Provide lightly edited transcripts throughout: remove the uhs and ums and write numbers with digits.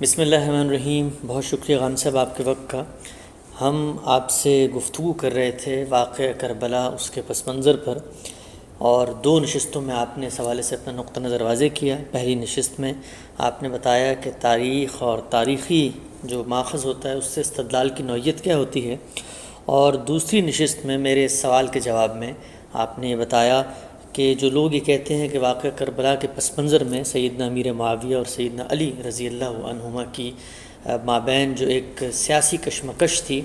بسم اللہ الرحمن الرحیم۔ بہت شکریہ غان صاحب آپ کے وقت کا۔ ہم آپ سے گفتگو کر رہے تھے واقعہ کربلا، اس کے پس منظر پر، اور 2 نشستوں میں آپ نے اس حوالے سے اپنا نقطہ نظر واضح کیا۔ پہلی نشست میں آپ نے بتایا کہ تاریخ اور تاریخی جو ماخذ ہوتا ہے اس سے استدلال کی نوعیت کیا ہوتی ہے، اور دوسری نشست میں میرے اس سوال کے جواب میں آپ نے یہ بتایا کہ جو لوگ یہ کہتے ہیں کہ واقعہ کربلا کے پس منظر میں سیدنا امیر معاویہ اور سیدنا علی رضی اللہ عنہما کی مابین جو ایک سیاسی کشمکش تھی،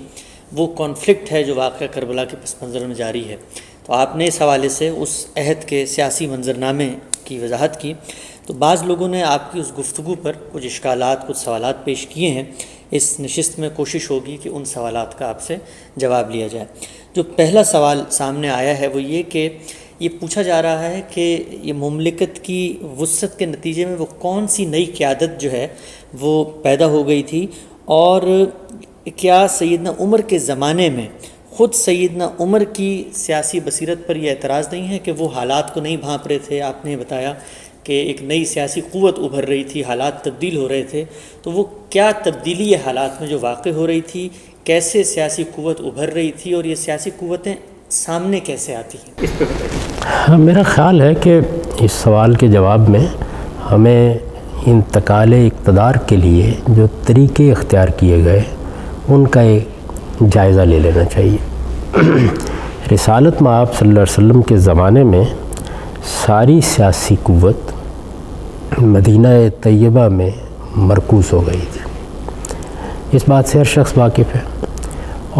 وہ کانفلکٹ ہے جو واقعہ کربلا کے پس منظر میں جاری ہے۔ تو آپ نے اس حوالے سے اس عہد کے سیاسی منظرنامے کی وضاحت کی۔ تو بعض لوگوں نے آپ کی اس گفتگو پر کچھ اشکالات، کچھ سوالات پیش کیے ہیں۔ اس نشست میں کوشش ہوگی کہ ان سوالات کا آپ سے جواب لیا جائے۔ جو پہلا سوال سامنے آیا ہے وہ یہ کہ یہ پوچھا جا رہا ہے کہ یہ مملکت کی وسعت کے نتیجے میں وہ کون سی نئی قیادت جو ہے وہ پیدا ہو گئی تھی، اور کیا سیدنا عمر کے زمانے میں خود سیدنا عمر کی سیاسی بصیرت پر یہ اعتراض نہیں ہے کہ وہ حالات کو نہیں بھانپ رہے تھے؟ آپ نے بتایا کہ ایک نئی سیاسی قوت ابھر رہی تھی، حالات تبدیل ہو رہے تھے، تو وہ کیا تبدیلی ہے حالات میں جو واقع ہو رہی تھی؟ کیسے سیاسی قوت ابھر رہی تھی، اور یہ سیاسی قوتیں سامنے کیسے آتی ہیں؟ اس پہ بتائیے۔ میرا خیال ہے کہ اس سوال کے جواب میں ہمیں انتقال اقتدار کے لیے جو طریقے اختیار کیے گئے ان کا ایک جائزہ لے لینا چاہیے۔ رسالت مآب صلی اللہ علیہ وسلم کے زمانے میں ساری سیاسی قوت مدینہ طیبہ میں مرکوز ہو گئی تھی، اس بات سے ہر شخص واقف ہے،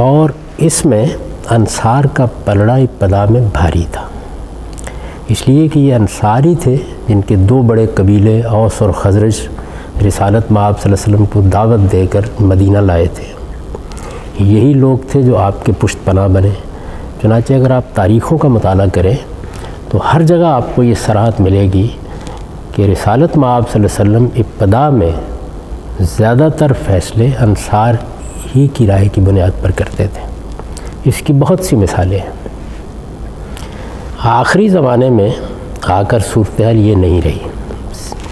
اور اس میں انصار کا پلڑا ابتدا میں بھاری تھا، اس لیے کہ یہ انصاری تھے جن کے 2 بڑے قبیلے اوس اور خزرج رسالت مآب صلی اللہ علیہ وسلم کو دعوت دے کر مدینہ لائے تھے۔ یہی لوگ تھے جو آپ کے پشت پناہ بنے۔ چنانچہ اگر آپ تاریخوں کا مطالعہ کریں تو ہر جگہ آپ کو یہ صراحت ملے گی کہ رسالت مآب صلی اللہ علیہ وسلم ابتدا میں زیادہ تر فیصلے انصار ہی کی رائے کی بنیاد پر کرتے تھے۔ اس کی بہت سی مثالیں ہیں۔ آخری زمانے میں آ کر صورتحال یہ نہیں رہی۔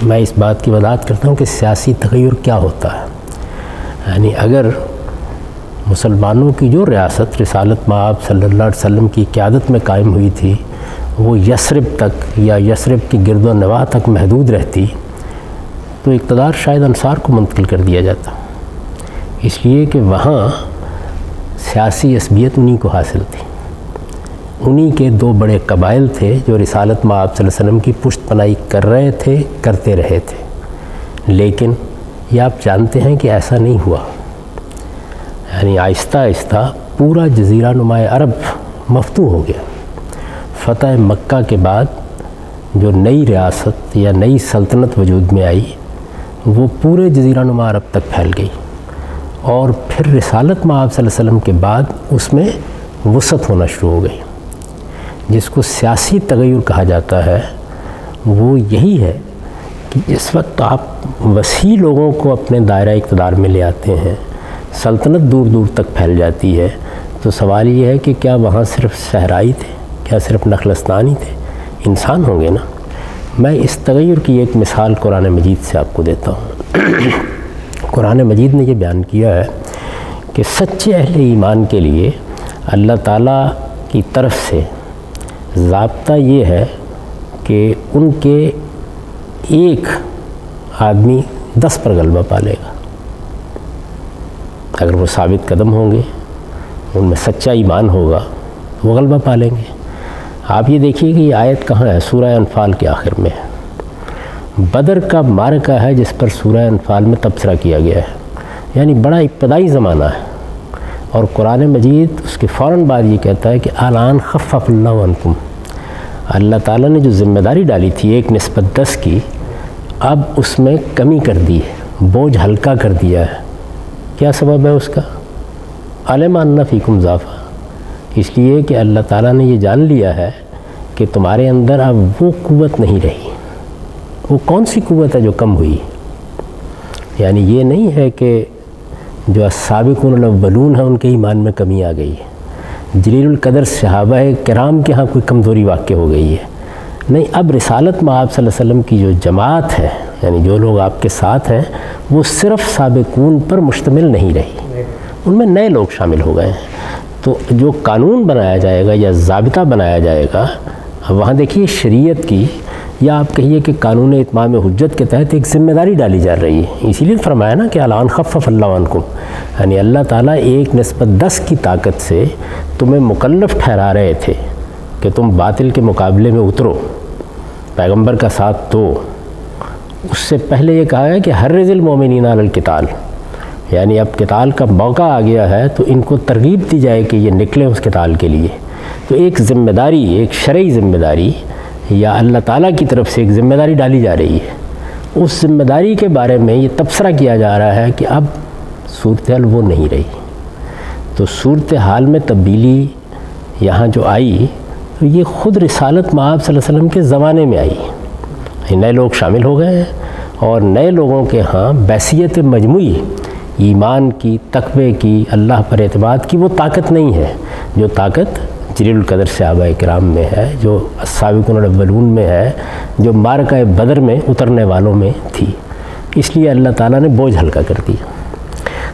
میں اس بات کی وضاحت کرتا ہوں کہ سیاسی تغیر کیا ہوتا ہے۔ یعنی اگر مسلمانوں کی جو ریاست رسالت مآب صلی اللہ علیہ وسلم کی قیادت میں قائم ہوئی تھی وہ یثرب تک یا یثرب کی گرد و نواح تک محدود رہتی تو اقتدار شاید انصار کو منتقل کر دیا جاتا، اس لیے کہ وہاں سیاسی عصبیت انہی کو حاصل تھی۔ انہی کے 2 بڑے قبائل تھے جو رسالت مآب صلی اللہ علیہ وسلم کی پشت پناہی کر رہے تھے، کرتے رہے تھے، لیکن یہ آپ جانتے ہیں کہ ایسا نہیں ہوا۔ یعنی آہستہ آہستہ پورا جزیرہ نما عرب مفتوح ہو گیا۔ فتح مکہ کے بعد جو نئی ریاست یا نئی سلطنت وجود میں آئی وہ پورے جزیرہ نما عرب تک پھیل گئی، اور پھر رسالت مآب صلی اللہ علیہ وسلم کے بعد اس میں وسعت ہونا شروع ہو گئی۔ جس کو سیاسی تغیر کہا جاتا ہے وہ یہی ہے کہ اس وقت آپ وسیع لوگوں کو اپنے دائرہ اقتدار میں لے آتے ہیں، سلطنت دور دور تک پھیل جاتی ہے، تو سوال یہ ہے کہ کیا وہاں صرف صحرائی تھے، کیا صرف نخلستانی تھے؟ انسان ہوں گے نا۔ میں اس تغیر کی ایک مثال قرآن مجید سے آپ کو دیتا ہوں۔ قرآن مجید نے یہ بیان کیا ہے کہ سچے اہل ایمان کے لیے اللہ تعالیٰ کی طرف سے ضابطہ یہ ہے کہ ان کے ایک آدمی 10 پر غلبہ پالے گا اگر وہ ثابت قدم ہوں گے، ان میں سچا ایمان ہوگا، وہ غلبہ پالیں گے۔ آپ یہ دیکھیے کہ یہ آیت کہاں ہے؟ سورہ انفال کے آخر میں ہے۔ بدر کا معرکہ ہے جس پر سورہ انفال میں تبصرہ کیا گیا ہے، یعنی بڑا ابتدائی زمانہ ہے، اور قرآن مجید اس کے فوراً بعد یہ کہتا ہے کہ الان خفف اللہ عنکم، اللہ تعالیٰ نے جو ذمہ داری ڈالی تھی 1:10 کی، اب اس میں کمی کر دی ہے، بوجھ ہلکا کر دیا ہے۔ کیا سبب ہے اس کا؟ علم ان فیکم ضعفا، اس لیے کہ اللہ تعالیٰ نے یہ جان لیا ہے کہ تمہارے اندر اب وہ قوت نہیں رہی۔ وہ کون سی قوت ہے جو کم ہوئی؟ یعنی یہ نہیں ہے کہ جو السابقون الاولون ہیں ان کے ایمان میں کمی آ گئی ہے، جلیل القدر صحابہ کرام کے ہاں کوئی کمزوری واقع ہو گئی ہے، نہیں۔ اب رسالت مآب صلی اللہ علیہ وسلم کی جو جماعت ہے، یعنی جو لوگ آپ کے ساتھ ہیں وہ صرف سابقون پر مشتمل نہیں رہی، ان میں نئے لوگ شامل ہو گئے ہیں۔ تو جو قانون بنایا جائے گا یا ضابطہ بنایا جائے گا، وہاں دیکھیے شریعت کی یا آپ کہیے کہ قانون اتمام حجت کے تحت ایک ذمہ داری ڈالی جا رہی ہے۔ اسی لیے فرمایا نا کہ الان خفف اللہ عنکم، یعنی اللہ تعالیٰ 1:10 کی طاقت سے تمہیں مکلف ٹھہرا رہے تھے کہ تم باطل کے مقابلے میں اترو، پیغمبر کا ساتھ دو۔ اس سے پہلے یہ کہا ہے کہ حرض المومنین علی القتال، یعنی اب قتال کا موقع آ گیا ہے تو ان کو ترغیب دی جائے کہ یہ نکلیں اس قتال کے لیے۔ تو ایک ذمہ داری، ایک شرعی ذمہ داری یا اللہ تعالیٰ کی طرف سے ایک ذمہ داری ڈالی جا رہی ہے۔ اس ذمہ داری کے بارے میں یہ تبصرہ کیا جا رہا ہے کہ اب صورتحال وہ نہیں رہی۔ تو صورتحال میں تبدیلی یہاں جو آئی تو یہ خود رسالت مآب صلی اللہ علیہ وسلم کے زمانے میں آئی۔ نئے لوگ شامل ہو گئے ہیں اور نئے لوگوں کے ہاں بحثیت مجموعی ایمان کی، تقوی کی، اللہ پر اعتماد کی وہ طاقت نہیں ہے جو طاقت جلیل القدر صحابہ کرام میں ہے، جو السابقون الاولون میں ہے، جو معرکہ بدر میں اترنے والوں میں تھی۔ اس لیے اللہ تعالیٰ نے بوجھ ہلکا کر دیا۔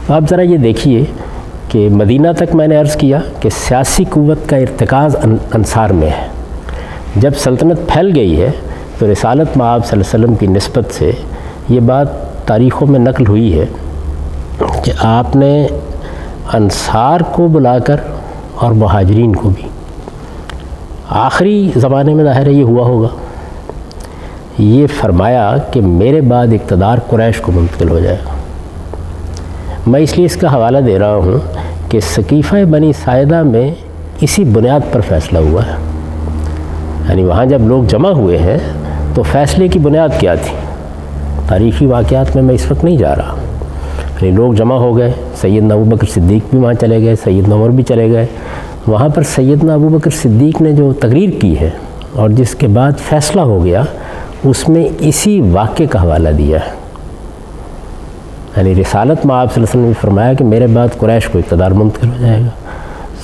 تو آپ ذرا یہ دیکھیے کہ مدینہ تک میں نے عرض کیا کہ سیاسی قوت کا ارتکاز انصار میں ہے۔ جب سلطنت پھیل گئی ہے تو رسالت مآب صلی اللہ علیہ وسلم کی نسبت سے یہ بات تاریخوں میں نقل ہوئی ہے کہ آپ نے انصار کو بلا کر اور مہاجرین کو بھی، آخری زمانے میں ظاہر ہے یہ ہوا ہوگا، یہ فرمایا کہ میرے بعد اقتدار قریش کو منتقل ہو جائے گا۔ میں اس لیے اس کا حوالہ دے رہا ہوں کہ سقیفہ بنی ساعدہ میں اسی بنیاد پر فیصلہ ہوا ہے، یعنی وہاں جب لوگ جمع ہوئے ہیں تو فیصلے کی بنیاد کیا تھی؟ تاریخی واقعات میں اس وقت نہیں جا رہا، یعنی لوگ جمع ہو گئے، سیدنا ابوبکر صدیق بھی وہاں چلے گئے، سیدنا عمر بھی چلے گئے۔ وہاں پر سیدنا ابوبکر صدیق نے جو تقریر کی ہے اور جس کے بعد فیصلہ ہو گیا، اس میں اسی واقعے کا حوالہ دیا ہے۔ یعنی رسالت مآب صلی اللہ علیہ وسلم نے فرمایا کہ میرے بعد قریش کو اقتدار منتقل ہو جائے گا۔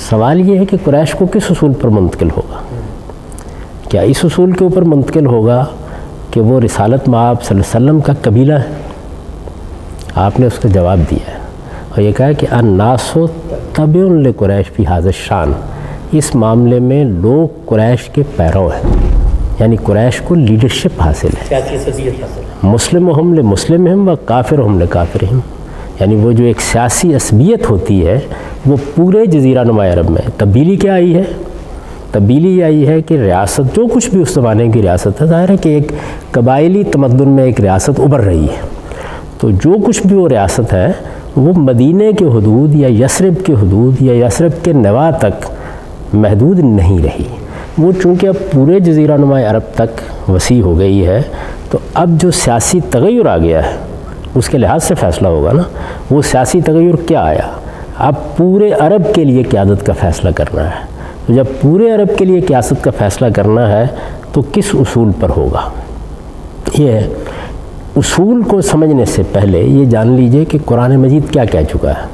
سوال یہ ہے کہ قریش کو کس اصول پر منتقل ہوگا؟ کیا اس اصول کے اوپر منتقل ہوگا کہ وہ رسالت مآب صلی اللہ علیہ وسلم کا قبیلہ ہے؟ آپ نے اس کا جواب دیا ہے اور یہ کہا کہ الناس تبع لقریش فی ھذا الشان، اس معاملے میں لوگ قریش کے پیرو ہیں، یعنی قریش کو لیڈرشپ حاصل ہے، مسلمہم لمسلمہم و کافرہم لکافرہم، یعنی وہ جو ایک سیاسی عصبیت ہوتی ہے وہ پورے جزیرہ نما عرب میں۔ تبدیلی کیا آئی ہے؟ تبدیلی یہ آئی ہے کہ ریاست، جو کچھ بھی اس زمانے کی ریاست ہے، ظاہر ہے کہ ایک قبائلی تمدن میں ایک ریاست ابھر رہی ہے، تو جو کچھ بھی وہ ریاست ہے وہ مدینہ کے حدود یا یثرب کے حدود یا یثرب کے نواح تک محدود نہیں رہی۔ وہ چونکہ اب پورے جزیرہ نما عرب تک وسیع ہو گئی ہے، تو اب جو سیاسی تغیر آ گیا ہے اس کے لحاظ سے فیصلہ ہوگا نا۔ وہ سیاسی تغیر کیا آیا؟ اب پورے عرب کے لیے قیادت کا فیصلہ کرنا ہے۔ تو جب پورے عرب کے لیے قیادت کا فیصلہ کرنا ہے تو کس اصول پر ہوگا؟ یہ ہے اصول کو سمجھنے سے پہلے یہ جان لیجئے کہ قرآن مجید کیا کہہ چکا ہے۔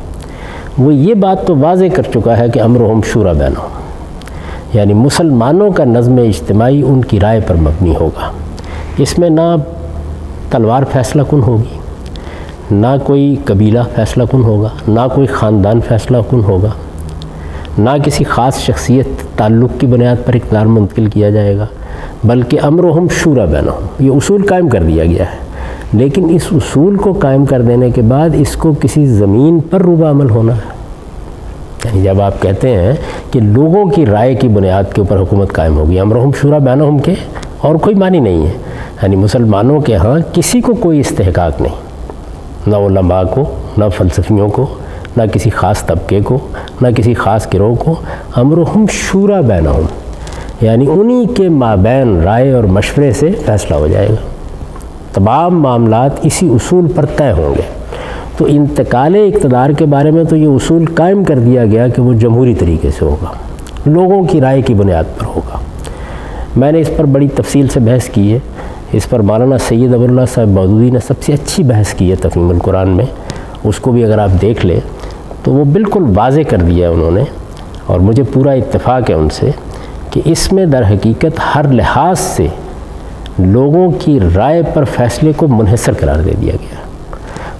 وہ یہ بات تو واضح کر چکا ہے کہ امرہم شورا بینہم، یعنی مسلمانوں کا نظم اجتماعی ان کی رائے پر مبنی ہوگا۔ اس میں نہ تلوار فیصلہ کن ہوگی، نہ کوئی قبیلہ فیصلہ کن ہوگا، نہ کوئی خاندان فیصلہ کن ہوگا، نہ کسی خاص شخصیت تعلق کی بنیاد پر اقتدار منتقل کیا جائے گا، بلکہ امرہم شورا بینہم، یہ اصول قائم کر دیا گیا ہے۔ لیکن اس اصول کو قائم کر دینے کے بعد اس کو کسی زمین پر روبہ عمل ہونا ہے۔ یعنی جب آپ کہتے ہیں کہ لوگوں کی رائے کی بنیاد کے اوپر حکومت قائم ہوگی، امرہم شورا بینہم کے اور کوئی معنی نہیں ہے۔ یعنی مسلمانوں کے ہاں کسی کو کوئی استحقاق نہیں، نہ علماء کو، نہ فلسفیوں کو، نہ کسی خاص طبقے کو، نہ کسی خاص گروہ کو۔ امرہم شورا بینہم، یعنی انہی کے مابین رائے اور مشورے سے فیصلہ ہو جائے گا۔ تمام معاملات اسی اصول پر طے ہوں گے۔ تو انتقال اقتدار کے بارے میں تو یہ اصول قائم کر دیا گیا کہ وہ جمہوری طریقے سے ہوگا، لوگوں کی رائے کی بنیاد پر ہوگا۔ میں نے اس پر بڑی تفصیل سے بحث کی ہے، اس پر مولانا سید ابو اللہ صاحب مودودی نے سب سے اچھی بحث کی ہے تفہیم القرآن میں، اس کو بھی اگر آپ دیکھ لیں تو وہ بالکل واضح کر دیا ہے انہوں نے، اور مجھے پورا اتفاق ہے ان سے کہ اس میں در حقیقت ہر لحاظ سے لوگوں کی رائے پر فیصلے کو منحصر قرار دے دیا گیا،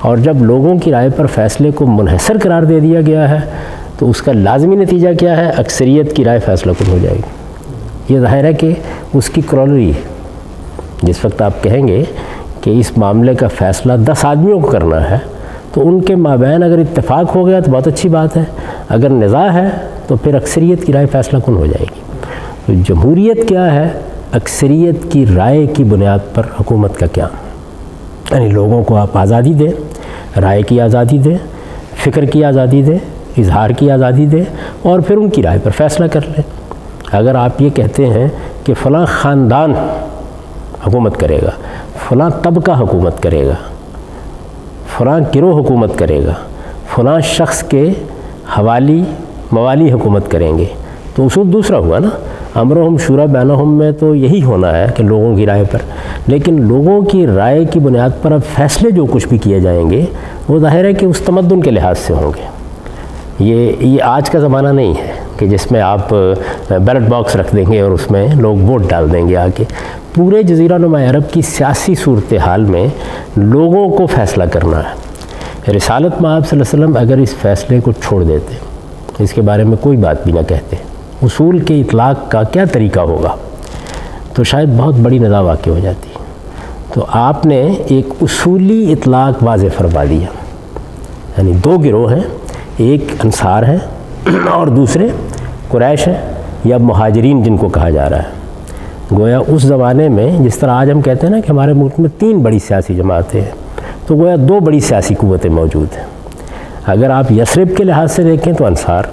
اور جب لوگوں کی رائے پر فیصلے کو منحصر قرار دے دیا گیا ہے تو اس کا لازمی نتیجہ کیا ہے؟ اکثریت کی رائے فیصلہ کن ہو جائے گی۔ یہ ظاہر ہے کہ اس کی کرولری ہے۔ جس وقت آپ کہیں گے کہ اس معاملے کا فیصلہ 10 آدمیوں کو کرنا ہے تو ان کے مابین اگر اتفاق ہو گیا تو بہت اچھی بات ہے، اگر نزاع ہے تو پھر اکثریت کی رائے فیصلہ کن ہو جائے گی۔ تو جمہوریت کیا ہے؟ اکثریت کی رائے کی بنیاد پر حکومت کا قیام، یعنی لوگوں کو آپ آزادی دیں، رائے کی آزادی دیں، فکر کی آزادی دیں، اظہار کی آزادی دیں، اور پھر ان کی رائے پر فیصلہ کر لیں۔ اگر آپ یہ کہتے ہیں کہ فلاں خاندان حکومت کرے گا، فلاں طبقہ حکومت کرے گا، فلاں گروہ حکومت کرے گا، فلاں شخص کے موالی حکومت کریں گے، تو اصول دوسرا ہوا نا۔ امرہم شورا بینہم میں تو یہی ہونا ہے کہ لوگوں کی رائے پر، لیکن لوگوں کی رائے کی بنیاد پر اب فیصلے جو کچھ بھی کیے جائیں گے وہ ظاہر ہے کہ اس تمدن کے لحاظ سے ہوں گے۔ یہ آج کا زمانہ نہیں ہے کہ جس میں آپ بیلٹ باکس رکھ دیں گے اور اس میں لوگ ووٹ ڈال دیں گے آ کے۔ پورے جزیرہ نما عرب کی سیاسی صورتحال میں لوگوں کو فیصلہ کرنا ہے۔ رسالت مآب صلی اللہ علیہ وسلم اگر اس فیصلے کو چھوڑ دیتے، اس کے بارے میں کوئی بات بھی نہ کہتے، اصول کے اطلاق کا کیا طریقہ ہوگا، تو شاید بہت بڑی نزاع واقع ہو جاتی۔ تو آپ نے ایک اصولی اطلاق واضح فرما دیا، یعنی 2 گروہ ہیں، ایک انصار ہیں اور دوسرے قریش ہیں یا مہاجرین جن کو کہا جا رہا ہے۔ گویا اس زمانے میں جس طرح آج ہم کہتے ہیں نا کہ ہمارے ملک میں 3 بڑی سیاسی جماعتیں ہیں، تو گویا 2 بڑی سیاسی قوتیں موجود ہیں۔ اگر آپ یثرب کے لحاظ سے دیکھیں تو انصار،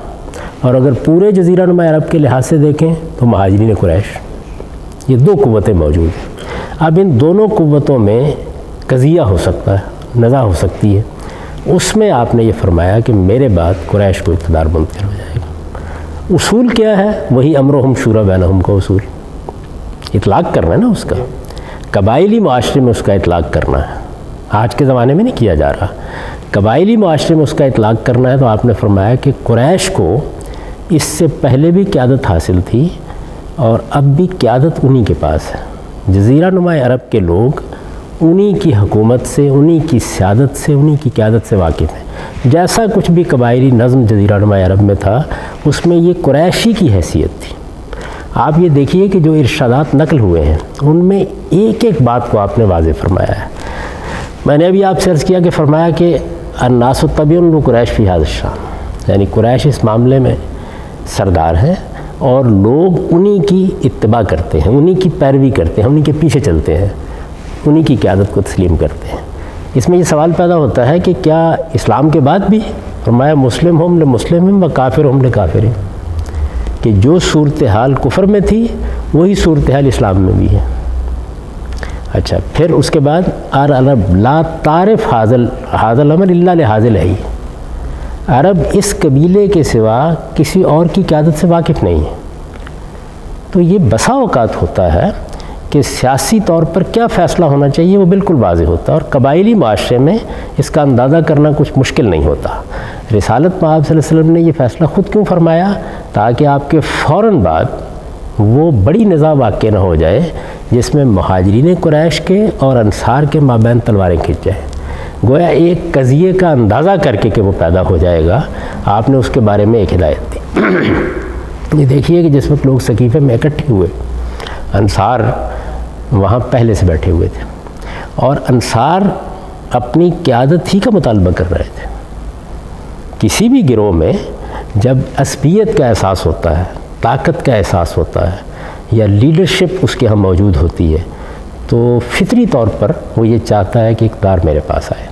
اور اگر پورے جزیرہ نما عرب کے لحاظ سے دیکھیں تو مہاجرین قریش، یہ 2 قوتیں موجود ہیں۔ اب ان دونوں قوتوں میں قضیہ ہو سکتا ہے، نزاع ہو سکتی ہے، اس میں آپ نے یہ فرمایا کہ میرے بعد قریش کو اقتدار منتقل ہو جائے گا۔ اصول کیا ہے؟ وہی امرہم شورا بینہم کا اصول، اطلاق کرنا ہے نا اس کا، قبائلی معاشرے میں اس کا اطلاق کرنا ہے۔ آج کے زمانے میں نہیں کیا جا رہا، قبائلی معاشرے میں اس کا اطلاق کرنا ہے۔ تو آپ نے فرمایا کہ قریش کو اس سے پہلے بھی قیادت حاصل تھی اور اب بھی قیادت انہی کے پاس ہے۔ جزیرہ نما عرب کے لوگ انہی کی حکومت سے، انہی کی سیادت سے، انہی کی قیادت سے واقف ہیں۔ جیسا کچھ بھی قبائلی نظم جزیرہ نما عرب میں تھا اس میں یہ قریشی کی حیثیت تھی۔ آپ یہ دیکھیے کہ جو ارشادات نقل ہوئے ہیں ان میں ایک ایک بات کو آپ نے واضح فرمایا ہے۔ میں نے ابھی آپ سے عرض کیا کہ فرمایا کہ الناس تبع لقریش فی ھذا الشأن، یعنی قریش اس معاملے میں سردار ہیں اور لوگ انہی کی اتباع کرتے ہیں، انہی کی پیروی کرتے ہیں، انہی کے پیچھے چلتے ہیں، انہی کی قیادت کو تسلیم کرتے ہیں۔ اس میں یہ سوال پیدا ہوتا ہے کہ کیا اسلام کے بعد بھی؟ فرمایا مسلم ہم لمسلم و کافر ہم لکافر، کہ جو صورتحال کفر میں تھی وہی صورتحال اسلام میں بھی ہے۔ اچھا، پھر اس کے بعد عرب لا تعرف ھذا الامر الا لھذا الحی، عرب اس قبیلے کے سوا کسی اور کی قیادت سے واقف نہیں ہے۔ تو یہ بسا اوقات ہوتا ہے کہ سیاسی طور پر کیا فیصلہ ہونا چاہیے وہ بالکل واضح ہوتا ہے، اور قبائلی معاشرے میں اس کا اندازہ کرنا کچھ مشکل نہیں ہوتا۔ رسالت مآب صلی اللہ علیہ وسلم نے یہ فیصلہ خود کیوں فرمایا؟ تاکہ آپ کے فوراً بعد وہ بڑی نزاع واقع نہ ہو جائے جس میں مہاجرین قریش کے اور انصار کے مابین تلواریں کھنچ جائیں۔ گویا ایک قضیے کا اندازہ کر کے کہ وہ پیدا ہو جائے گا، آپ نے اس کے بارے میں ایک ہدایت دی۔ یہ دیکھیے کہ جس وقت لوگ سقیفے میں اکٹھے ہوئے، انصار وہاں پہلے سے بیٹھے ہوئے تھے اور انصار اپنی قیادت ہی کا مطالبہ کر رہے تھے۔ کسی بھی گروہ میں جب عصبیت کا احساس ہوتا ہے، طاقت کا احساس ہوتا ہے یا لیڈرشپ اس کے ہاں موجود ہوتی ہے تو فطری طور پر وہ یہ چاہتا ہے کہ اقتدار میرے پاس آئے۔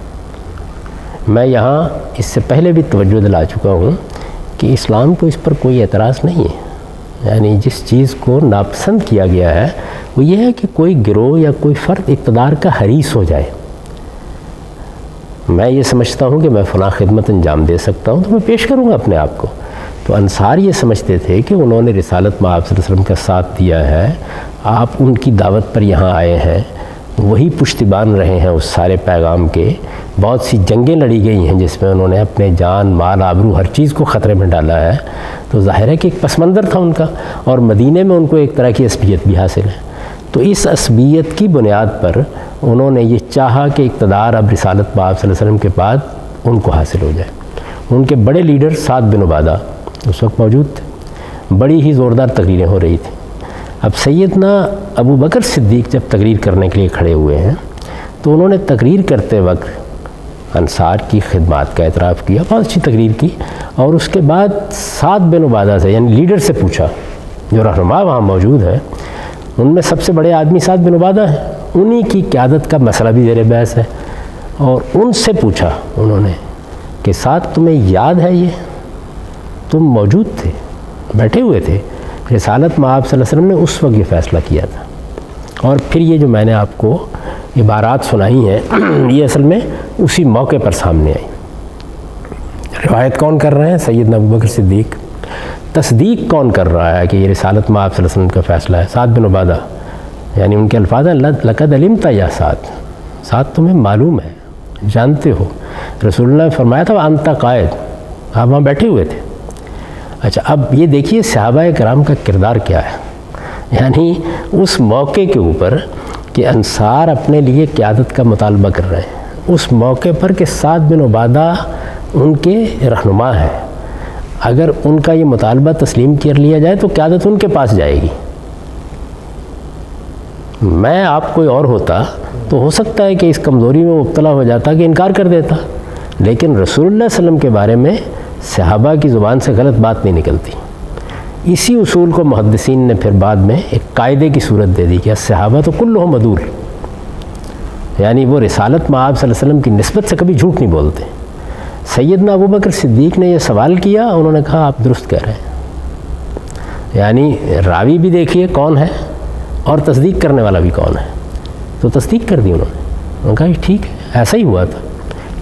میں یہاں اس سے پہلے بھی توجہ دلا چکا ہوں کہ اسلام کو اس پر کوئی اعتراض نہیں ہے، یعنی جس چیز کو ناپسند کیا گیا ہے وہ یہ ہے کہ کوئی گروہ یا کوئی فرد اقتدار کا حریص ہو جائے۔ میں یہ سمجھتا ہوں کہ میں فلاں خدمت انجام دے سکتا ہوں تو میں پیش کروں گا اپنے آپ کو۔ تو انصار یہ سمجھتے تھے کہ انہوں نے رسالت مآب صلی اللہ علیہ وسلم کا ساتھ دیا ہے، آپ ان کی دعوت پر یہاں آئے ہیں، وہی پشتیبان رہے ہیں اس سارے پیغام کے۔ بہت سی جنگیں لڑی گئی ہیں جس میں انہوں نے اپنے جان، مال، آبرو ہر چیز کو خطرے میں ڈالا ہے، تو ظاہر ہے کہ ایک پس منظر تھا ان کا، اور مدینے میں ان کو ایک طرح کی عصبیت بھی حاصل ہے۔ تو اس عصبیت کی بنیاد پر انہوں نے یہ چاہا کہ اقتدار اب رسالت پاک صلی اللہ علیہ وسلم کے بعد ان کو حاصل ہو جائے۔ ان کے بڑے لیڈر سعد بن عبادہ اس وقت موجود تھے، بڑی ہی زوردار تقریریں ہو رہی تھیں۔ اب سیدنا ابو بکر صدیق جب تقریر کرنے کے لیے کھڑے ہوئے ہیں تو انہوں نے تقریر کرتے وقت انصار کی خدمات کا اعتراف کیا، بہت اچھی تقریر کی، اور اس کے بعد سعد بن عبادہ سے یعنی لیڈر سے پوچھا، جو رہنما وہاں موجود ہے ان میں سب سے بڑے آدمی سعد بن عبادہ ہیں، انہی کی قیادت کا مسئلہ بھی زیر بحث ہے، اور ان سے پوچھا انہوں نے کہ سعد تمہیں یاد ہے یہ تم موجود تھے، بیٹھے ہوئے تھے، رسالت میں آپ صلی اللہ علیہ وسلم نے اس وقت یہ فیصلہ کیا تھا، اور پھر یہ جو میں نے آپ کو عبارات سنائی ہیں یہ اصل میں اسی موقع پر سامنے آئی۔ روایت کون کر رہے ہیں؟ سیدنا ابو بکر صدیق۔ تصدیق کون کر رہا ہے کہ یہ رسالت میں آپ صلی اللہ علیہ وسلم کا فیصلہ ہے؟ سعد بن عبادہ، یعنی ان کے الفاظ ہیں لقد علمت یا سعد، سعد تمہیں معلوم ہے، جانتے ہو۔ رسول اللہ نے فرمایا تھا انت قائد، آپ وہاں بیٹھے ہوئے تھے۔ اچھا، اب یہ دیکھیے صحابہ کرام کا کردار کیا ہے، یعنی اس موقع کے اوپر کہ انصار اپنے لیے قیادت کا مطالبہ کر رہے ہیں، اس موقع پر کہ سعد بن عبادہ ان کے رہنما ہیں، اگر ان کا یہ مطالبہ تسلیم کر لیا جائے تو قیادت ان کے پاس جائے گی۔ میں آپ کوئی اور ہوتا تو ہو سکتا ہے کہ اس کمزوری میں مبتلا ہو جاتا کہ انکار کر دیتا، لیکن رسول اللہ صلی اللہ علیہ وسلم کے بارے میں صحابہ کی زبان سے غلط بات نہیں نکلتی۔ اسی اصول کو محدثین نے پھر بعد میں ایک قاعدے کی صورت دے دی کہ صحابہ تو کلہم عدول، یعنی وہ رسالت میں آپ صلی اللہ علیہ وسلم کی نسبت سے کبھی جھوٹ نہیں بولتے۔ سیدنا ابو بکر صدیق نے یہ سوال کیا، انہوں نے کہا آپ درست کہہ رہے ہیں، یعنی راوی بھی دیکھیے کون ہے اور تصدیق کرنے والا بھی کون ہے، تو تصدیق کر دی انہوں نے کہا ٹھیک ہے ایسا ہی ہوا تھا۔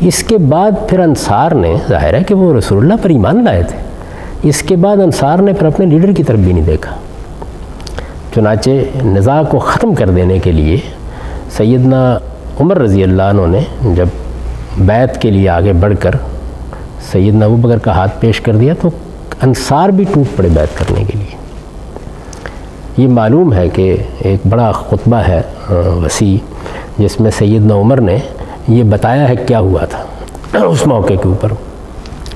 اس کے بعد پھر انصار نے، ظاہر ہے کہ وہ رسول اللہ پر ایمان لائے تھے، اس کے بعد انصار نے پھر اپنے لیڈر کی طرف بھی نہیں دیکھا۔ چنانچہ نزاع کو ختم کر دینے کے لیے سیدنا عمر رضی اللہ عنہ نے جب بیعت کے لیے آگے بڑھ کر سیدنا ابو بکر کا ہاتھ پیش کر دیا تو انصار بھی ٹوٹ پڑے بیعت کرنے کے لیے۔ یہ معلوم ہے کہ ایک بڑا خطبہ ہے وسیع جس میں سیدنا عمر نے یہ بتایا ہے کیا ہوا تھا اس موقع کے اوپر،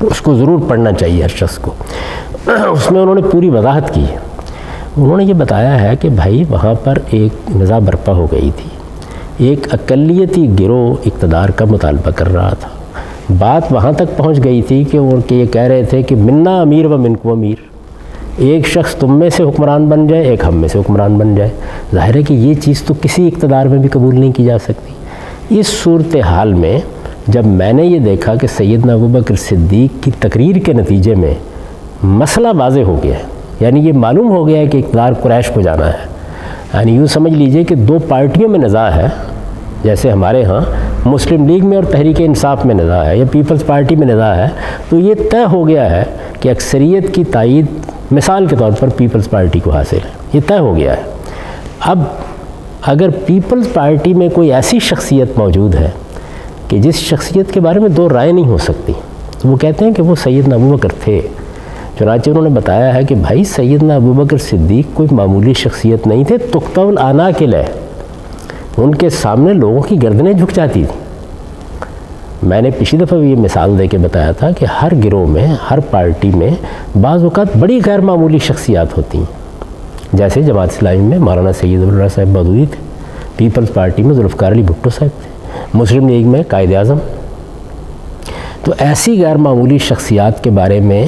اس کو ضرور پڑھنا چاہیے ہر شخص کو۔ اس میں انہوں نے پوری وضاحت کی ہے، انہوں نے یہ بتایا ہے کہ بھائی وہاں پر ایک نزاع برپا ہو گئی تھی، ایک اقلیتی گروہ اقتدار کا مطالبہ کر رہا تھا، بات وہاں تک پہنچ گئی تھی کہ وہ یہ کہہ رہے تھے کہ منا امیر و منکم امیر، ایک شخص تم میں سے حکمران بن جائے، ایک ہم میں سے حکمران بن جائے۔ ظاہر ہے کہ یہ چیز تو کسی اقتدار میں بھی قبول نہیں کی جا سکتی۔ اس صورتحال میں جب میں نے یہ دیکھا کہ سیدنا ابو بکر صدیق کی تقریر کے نتیجے میں مسئلہ واضح ہو گیا ہے، یعنی یہ معلوم ہو گیا ہے کہ اقتدار قریش کو جانا ہے، یعنی یوں سمجھ لیجئے کہ دو پارٹیوں میں نزاع ہے، جیسے ہمارے ہاں مسلم لیگ میں اور تحریک انصاف میں نزاع ہے یا پیپلز پارٹی میں نزاع ہے، تو یہ طے ہو گیا ہے کہ اکثریت کی تائید مثال کے طور پر پیپلز پارٹی کو حاصل ہے، یہ طے ہو گیا ہے۔ اب اگر پیپلز پارٹی میں کوئی ایسی شخصیت موجود ہے کہ جس شخصیت کے بارے میں دو رائے نہیں ہو سکتی، تو وہ کہتے ہیں کہ وہ سیدنا ابو بکر تھے۔ چنانچہ انہوں نے بتایا ہے کہ بھائی سیدنا ابو بکر صدیق کوئی معمولی شخصیت نہیں تھے، تقطع العناق، ان کے سامنے لوگوں کی گردنیں جھک جاتی تھیں۔ میں نے پچھلی دفعہ بھی یہ مثال دے کے بتایا تھا کہ ہر گروہ میں، ہر پارٹی میں بعض اوقات بڑی غیر معمولی شخصیات ہوتی ہیں، جیسے جماعت اسلامی میں مولانا سید اللہ صاحب مودودی تھے، پیپلز پارٹی میں ذوالفقار علی بھٹو صاحب تھے، مسلم لیگ میں قائد اعظم۔ تو ایسی غیر معمولی شخصیات کے بارے میں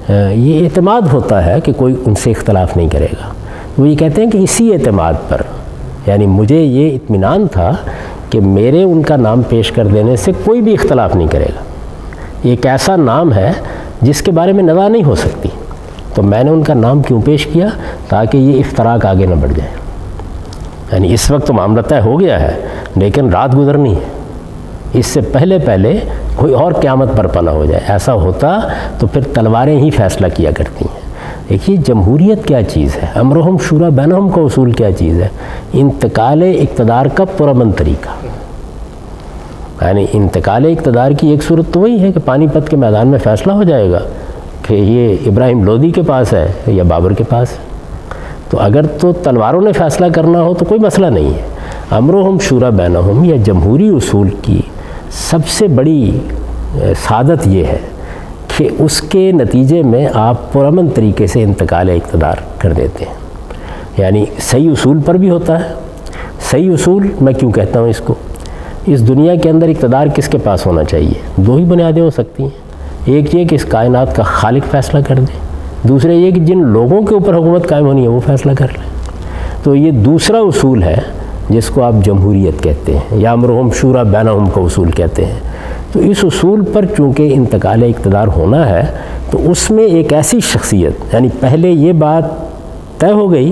یہ اعتماد ہوتا ہے کہ کوئی ان سے اختلاف نہیں کرے گا۔ وہ یہ کہتے ہیں کہ اسی اعتماد پر، یعنی مجھے یہ اطمینان تھا کہ میرے ان کا نام پیش کر دینے سے کوئی بھی اختلاف نہیں کرے گا، ایک ایسا نام ہے جس کے بارے میں نزاع نہیں ہو سکتی، تو میں نے ان کا نام کیوں پیش کیا؟ تاکہ یہ افتراق آگے نہ بڑھ جائے۔ یعنی اس وقت تو معاملہ طے ہو گیا ہے، لیکن رات گزرنی ہے، اس سے پہلے کوئی اور قیامت برپا نہ ہو جائے۔ ایسا ہوتا تو پھر تلواریں ہی فیصلہ کیا کرتی ہیں۔ دیکھیے جمہوریت کیا چیز ہے، امرہم شورا بینہم کا اصول کیا چیز ہے، انتقال اقتدار کا پرامن طریقہ، یعنی انتقال اقتدار کی ایک صورت تو وہی ہے کہ پانی پت کے میدان میں فیصلہ ہو جائے گا کہ یہ ابراہیم لودھی کے پاس ہے یا بابر کے پاس ہے۔ تو تو اگر تو تلواروں نے فیصلہ کرنا ہو تو کوئی مسئلہ نہیں ہے. امرہم شورا بینہم یا جمہوری اصول کی سب سے بڑی سعادت یہ ہے کہ اس کے نتیجے میں آپ پرامن طریقے سے انتقال اقتدار کر دیتے ہیں. یعنی صحیح اصول پر بھی ہوتا ہے. صحیح اصول میں کیوں کہتا ہوں اس کو؟ اس دنیا کے اندر اقتدار کس کے پاس ہونا چاہیے؟ دو ہی بنیادیں ہو سکتی ہیں. ایک یہ کہ اس کائنات کا خالق فیصلہ کر دے، دوسرے یہ کہ جن لوگوں کے اوپر حکومت قائم ہونی ہے وہ فیصلہ کر لیں. تو یہ دوسرا اصول ہے جس کو آپ جمہوریت کہتے ہیں یا امرہم شورا بینہم کا اصول کہتے ہیں. تو اس اصول پر چونکہ انتقال اقتدار ہونا ہے تو اس میں ایک ایسی شخصیت، یعنی پہلے یہ بات طے ہو گئی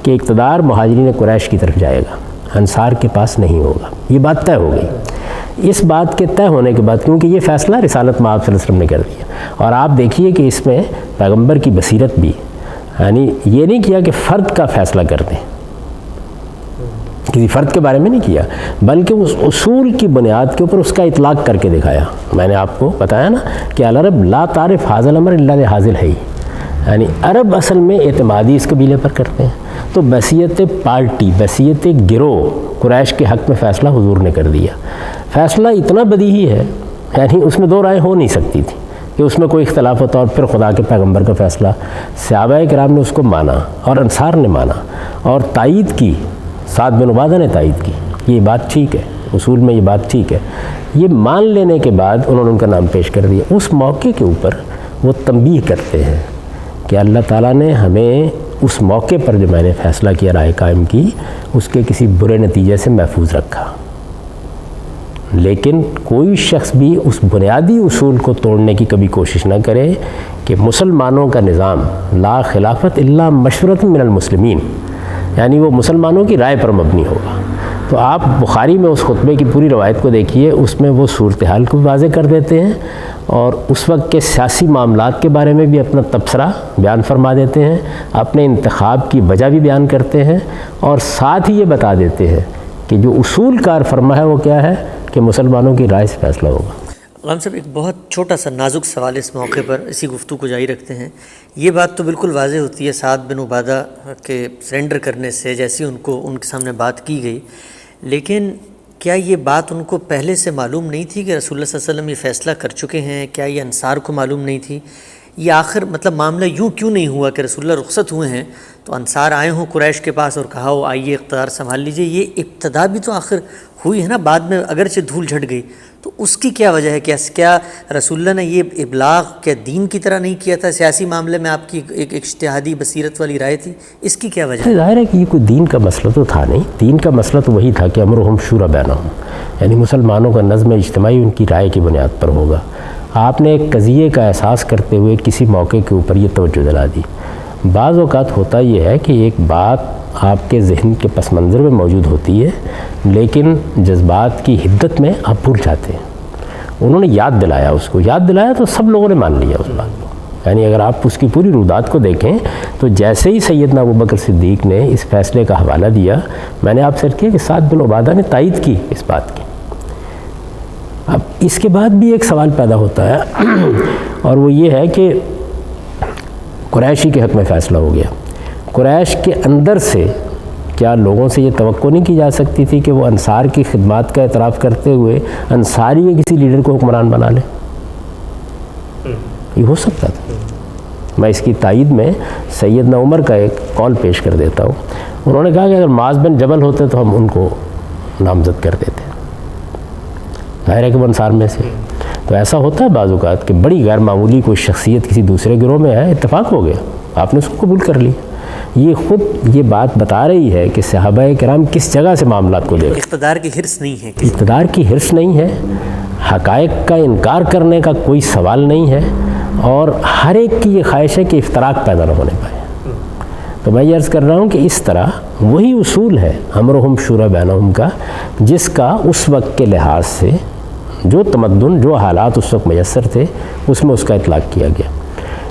کہ اقتدار مہاجرین قریش کی طرف جائے گا، انصار کے پاس نہیں ہوگا، یہ بات طے ہو گئی. اس بات کے طے ہونے کے بعد کیونکہ یہ فیصلہ رسالت مآب صلی اللہ علیہ وسلم نے کر دیا، اور آپ دیکھیے کہ اس میں پیغمبر کی بصیرت بھی، یعنی یہ نہیں کیا کہ فرد کا فیصلہ کر دیں، کسی فرد کے بارے میں نہیں کیا، بلکہ اس اصول کی بنیاد کے اوپر اس کا اطلاق کر کے دکھایا. میں نے آپ کو بتایا نا کہ العرب لا تعرف حاضل امر الا لحاضل ہے، یعنی عرب اصل میں اعتمادی اس قبیلے پر کرتے ہیں. تو بصیت پارٹی، بصیت گروہ قریش کے حق میں فیصلہ حضور نے کر دیا. فیصلہ اتنا بدیہی ہے، یعنی اس میں دو رائے ہو نہیں سکتی تھی کہ اس میں کوئی اختلاف ہوتا، اور پھر خدا کے پیغمبر کا فیصلہ. صحابہ کرام نے اس کو مانا اور انصار نے مانا اور تائید کی، سعد بن عبادہ نے تائید کی. یہ بات ٹھیک ہے، اصول میں یہ بات ٹھیک ہے. یہ مان لینے کے بعد انہوں نے ان کا نام پیش کر دیا. اس موقع کے اوپر وہ تنبیہ کرتے ہیں کہ اللہ تعالیٰ نے ہمیں اس موقع پر جو میں نے فیصلہ کیا، رائے قائم کی، اس کے کسی برے نتیجے سے محفوظ رکھا. لیکن کوئی شخص بھی اس بنیادی اصول کو توڑنے کی کبھی کوشش نہ کرے کہ مسلمانوں کا نظام لا خلافت الا مشورۃ من المسلمین، یعنی وہ مسلمانوں کی رائے پر مبنی ہوگا. تو آپ بخاری میں اس خطبے کی پوری روایت کو دیکھیے، اس میں وہ صورتحال کو واضح کر دیتے ہیں اور اس وقت کے سیاسی معاملات کے بارے میں بھی اپنا تبصرہ بیان فرما دیتے ہیں، اپنے انتخاب کی وجہ بھی بیان کرتے ہیں، اور ساتھ ہی یہ بتا دیتے ہیں کہ جو اصول کار فرما ہے وہ کیا ہے کہ مسلمانوں کی رائے سے فیصلہ ہوگا. غلام صاحب، ایک بہت چھوٹا سا نازک سوال اس موقع پر اسی گفتگو کو جاری رکھتے ہیں. یہ بات تو بالکل واضح ہوتی ہے سعد بن عبادہ کے سرنڈر کرنے سے، جیسی ان کے سامنے بات کی گئی، لیکن کیا یہ بات ان کو پہلے سے معلوم نہیں تھی کہ رسول اللہ صلی اللہ علیہ وسلم یہ فیصلہ کر چکے ہیں؟ کیا یہ انصار کو معلوم نہیں تھی؟ یہ آخر مطلب معاملہ یوں کیوں نہیں ہوا کہ رسول اللہ رخصت ہوئے ہیں تو انصار آئے ہوں قریش کے پاس اور کہا ہو آئیے اقتدار سنبھال لیجئے؟ یہ ابتدا بھی تو آخر ہوئی ہے نا، بعد میں اگرچہ دھول جھٹ گئی، تو اس کی کیا وجہ ہے؟ کیا رسول اللہ نے یہ ابلاغ کیا دین کی طرح نہیں کیا تھا؟ سیاسی معاملے میں آپ کی ایک اجتہادی بصیرت والی رائے تھی، اس کی کیا وجہ ہے؟ ظاہر ہے کہ یہ کوئی دین کا مسئلہ تو تھا نہیں. دین کا مسئلہ تو وہی تھا کہ امرہم شورا بینہم، یعنی مسلمانوں کا نظم اجتماعی ان کی رائے کی بنیاد پر ہوگا. آپ نے ایک قضیے کا احساس کرتے ہوئے کسی موقع کے اوپر یہ توجہ دلا دی. بعض اوقات ہوتا یہ ہے کہ ایک بات آپ کے ذہن کے پس منظر میں موجود ہوتی ہے، لیکن جذبات کی حدت میں آپ بھول جاتے ہیں. انہوں نے یاد دلایا، اس کو یاد دلایا تو سب لوگوں نے مان لیا اس بات کو. یعنی اگر آپ اس کی پوری رودات کو دیکھیں تو جیسے ہی سیدنا ابوبکر صدیق نے اس فیصلے کا حوالہ دیا، میں نے آپ سے کیا کہ سعد بن عبادہ نے تائید کی اس بات کی. اب اس کے بعد بھی ایک سوال پیدا ہوتا ہے اور وہ یہ ہے کہ قریشی کے حق میں فیصلہ ہو گیا. قریش کے اندر سے کیا لوگوں سے یہ توقع نہیں کی جا سکتی تھی کہ وہ انصار کی خدمات کا اعتراف کرتے ہوئے انصاری کے کسی لیڈر کو حکمران بنا لیں؟ یہ ہو سکتا تھا. میں اس کی تائید میں سیدنا عمر کا ایک قول پیش کر دیتا ہوں. انہوں نے کہا کہ اگر معاذ بن جبل ہوتے تو ہم ان کو نامزد کر دیتے. ظاہر ہے کہ وہ انصار میں سے. تو ایسا ہوتا ہے بعض اوقات کہ بڑی غیر معمولی کوئی شخصیت کسی دوسرے گروہ میں ہے، اتفاق ہو گیا، آپ نے اس کو قبول کر لی. یہ خود یہ بات بتا رہی ہے کہ صحابہ کرام کس جگہ سے معاملات کو دیکھ. اقتدار کی حرص نہیں ہے، اقتدار کی حرص نہیں ہے، حقائق کا انکار کرنے کا کوئی سوال نہیں ہے، اور ہر ایک کی یہ خواہش ہے کہ افتراق پیدا نہ ہونے پائے. تو میں یہ عرض کر رہا ہوں کہ اس طرح وہی اصول ہے امرہم شورا بینہم کا، جس کا اس وقت کے لحاظ سے جو تمدن، جو حالات اس وقت میسر تھے، اس میں اس کا اطلاق کیا گیا.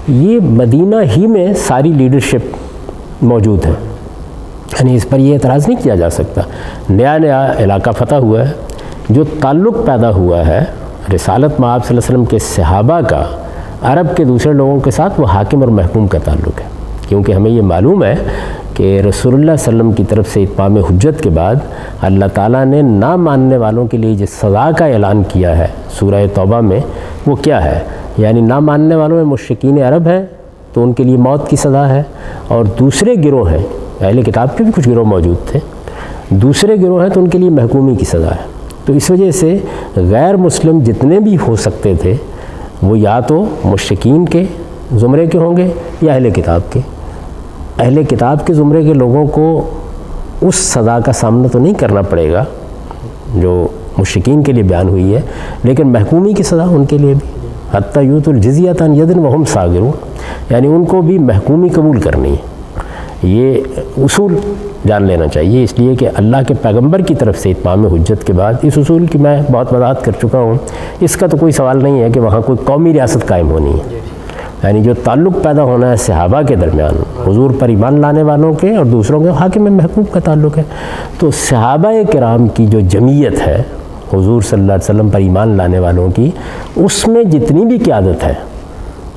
یہ مدینہ ہی میں ساری لیڈرشپ موجود ہے، یعنی اس پر یہ اعتراض نہیں کیا جا سکتا. نیا علاقہ فتح ہوا ہے، جو تعلق پیدا ہوا ہے رسالت مآب صلی اللہ علیہ وسلم کے صحابہ کا عرب کے دوسرے لوگوں کے ساتھ، وہ حاکم اور محکوم کا تعلق ہے. کیونکہ ہمیں یہ معلوم ہے کہ رسول اللہ صلی اللہ علیہ وسلم کی طرف سے اتمام حجت کے بعد اللہ تعالیٰ نے نہ ماننے والوں کے لیے جس سزا کا اعلان کیا ہے سورہ توبہ میں، وہ کیا ہے؟ یعنی نہ ماننے والوں میں مشرکین عرب ہیں تو ان کے لیے موت کی سزا ہے، اور دوسرے گروہ ہیں، اہل کتاب کے بھی کچھ گروہ موجود تھے، دوسرے گروہ ہیں تو ان کے لیے محکومی کی سزا ہے۔ تو اس وجہ سے غیر مسلم جتنے بھی ہو سکتے تھے وہ یا تو مشرکین کے زمرے کے ہوں گے یا اہل کتاب کے۔ اہل کتاب کے زمرے کے لوگوں کو اس سزا کا سامنا تو نہیں کرنا پڑے گا جو مشرکین کے لیے بیان ہوئی ہے، لیکن محکومی کی سزا ان کے لیے بھی، حتی یؤتوا الجزیۃ عن ید وہم صاغرون، یعنی ان کو بھی محکومی قبول کرنی ہے۔ یہ اصول جان لینا چاہیے، اس لیے کہ اللہ کے پیغمبر کی طرف سے اتمام حجت کے بعد اس اصول کی میں بہت وضاحت کر چکا ہوں۔ اس کا تو کوئی سوال نہیں ہے کہ وہاں کوئی قومی ریاست قائم ہونی ہے، یعنی جو تعلق پیدا ہونا ہے صحابہ کے درمیان، حضور پر ایمان لانے والوں کے اور دوسروں کے حاکم محکوم کا تعلق ہے، تو صحابہ کرام کی جو جمعیت ہے حضور صلی اللہ علیہ وسلم پر ایمان لانے والوں کی، اس میں جتنی بھی قیادت ہے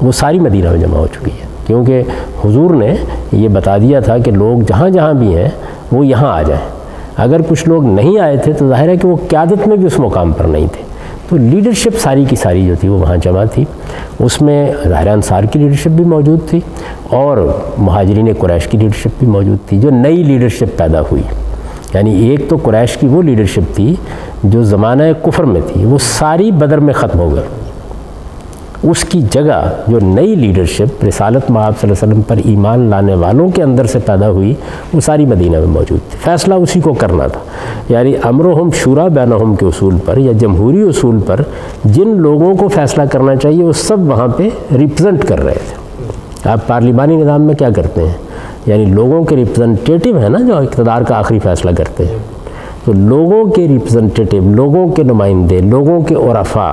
وہ ساری مدینہ میں جمع ہو چکی ہے، کیونکہ حضور نے یہ بتا دیا تھا کہ لوگ جہاں جہاں بھی ہیں وہ یہاں آ جائیں۔ اگر کچھ لوگ نہیں آئے تھے تو ظاہر ہے کہ وہ قیادت میں بھی اس مقام پر نہیں تھے، تو لیڈرشپ ساری کی ساری جو تھی وہ وہاں جمع تھی۔ اس میں ظاہر انصار کی لیڈرشپ بھی موجود تھی اور مہاجرین قریش کی لیڈرشپ بھی موجود تھی، جو نئی لیڈرشپ پیدا ہوئی۔ یعنی ایک تو قریش کی وہ لیڈرشپ تھی جو زمانہ کفر میں تھی، وہ ساری بدر میں ختم ہو گئی، اس کی جگہ جو نئی لیڈرشپ رسالت مآب صلی اللہ علیہ وسلم پر ایمان لانے والوں کے اندر سے پیدا ہوئی وہ ساری مدینہ میں موجود تھی۔ فیصلہ اسی کو کرنا تھا، یعنی امرہم شورا بینہم کے اصول پر یا جمہوری اصول پر جن لوگوں کو فیصلہ کرنا چاہیے وہ سب وہاں پہ ریپرزنٹ کر رہے تھے۔ آپ پارلیمانی نظام میں کیا کرتے ہیں؟ یعنی لوگوں کے ریپرزنٹیٹیو ہیں نا جو اقتدار کا آخری فیصلہ کرتے ہیں، تو لوگوں کے ریپرزنٹیٹیو، لوگوں کے نمائندے، لوگوں کے عرفاء۔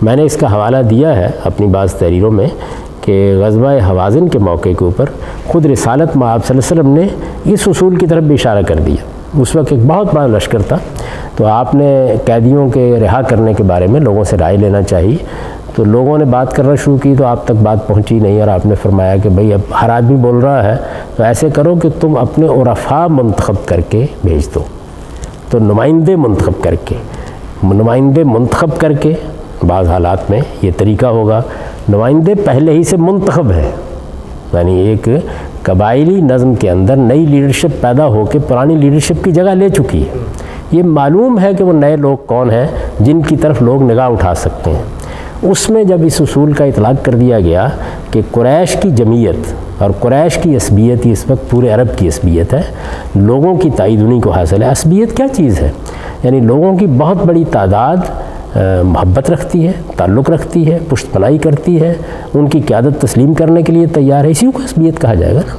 میں نے اس کا حوالہ دیا ہے اپنی بعض تحریروں میں کہ غزوہ حوازن کے موقع کے اوپر خود رسالت مآب صلی اللہ علیہ وسلم نے اس اصول کی طرف بھی اشارہ کر دیا۔ اس وقت ایک بہت بڑا لشکر تھا، تو آپ نے قیدیوں کے رہا کرنے کے بارے میں لوگوں سے رائے لینا چاہیے، تو لوگوں نے بات کرنا شروع کی تو آپ تک بات پہنچی نہیں، اور آپ نے فرمایا کہ بھئی اب ہر آدمی بول رہا ہے تو ایسے کرو کہ تم اپنے عرفاء منتخب کر کے بھیج دو، تو نمائندے منتخب کر کے بعض حالات میں یہ طریقہ ہوگا۔ نمائندے پہلے ہی سے منتخب ہیں، یعنی ایک قبائلی نظم کے اندر نئی لیڈرشپ پیدا ہو کے پرانی لیڈرشپ کی جگہ لے چکی ہے۔ یہ معلوم ہے کہ وہ نئے لوگ کون ہیں جن کی طرف لوگ نگاہ اٹھا سکتے ہیں۔ اس میں جب اس اصول کا اطلاق کر دیا گیا کہ قریش کی جمعیت اور قریش کی عصبیت اس وقت پورے عرب کی عصبیت ہے، لوگوں کی تائید انہیں کو حاصل ہے۔ عصبیت کیا چیز ہے؟ یعنی لوگوں کی بہت بڑی تعداد محبت رکھتی ہے، تعلق رکھتی ہے، پشت پناہی کرتی ہے، ان کی قیادت تسلیم کرنے کے لیے تیار ہے، اسی کو عصبیت کہا جائے گا نا۔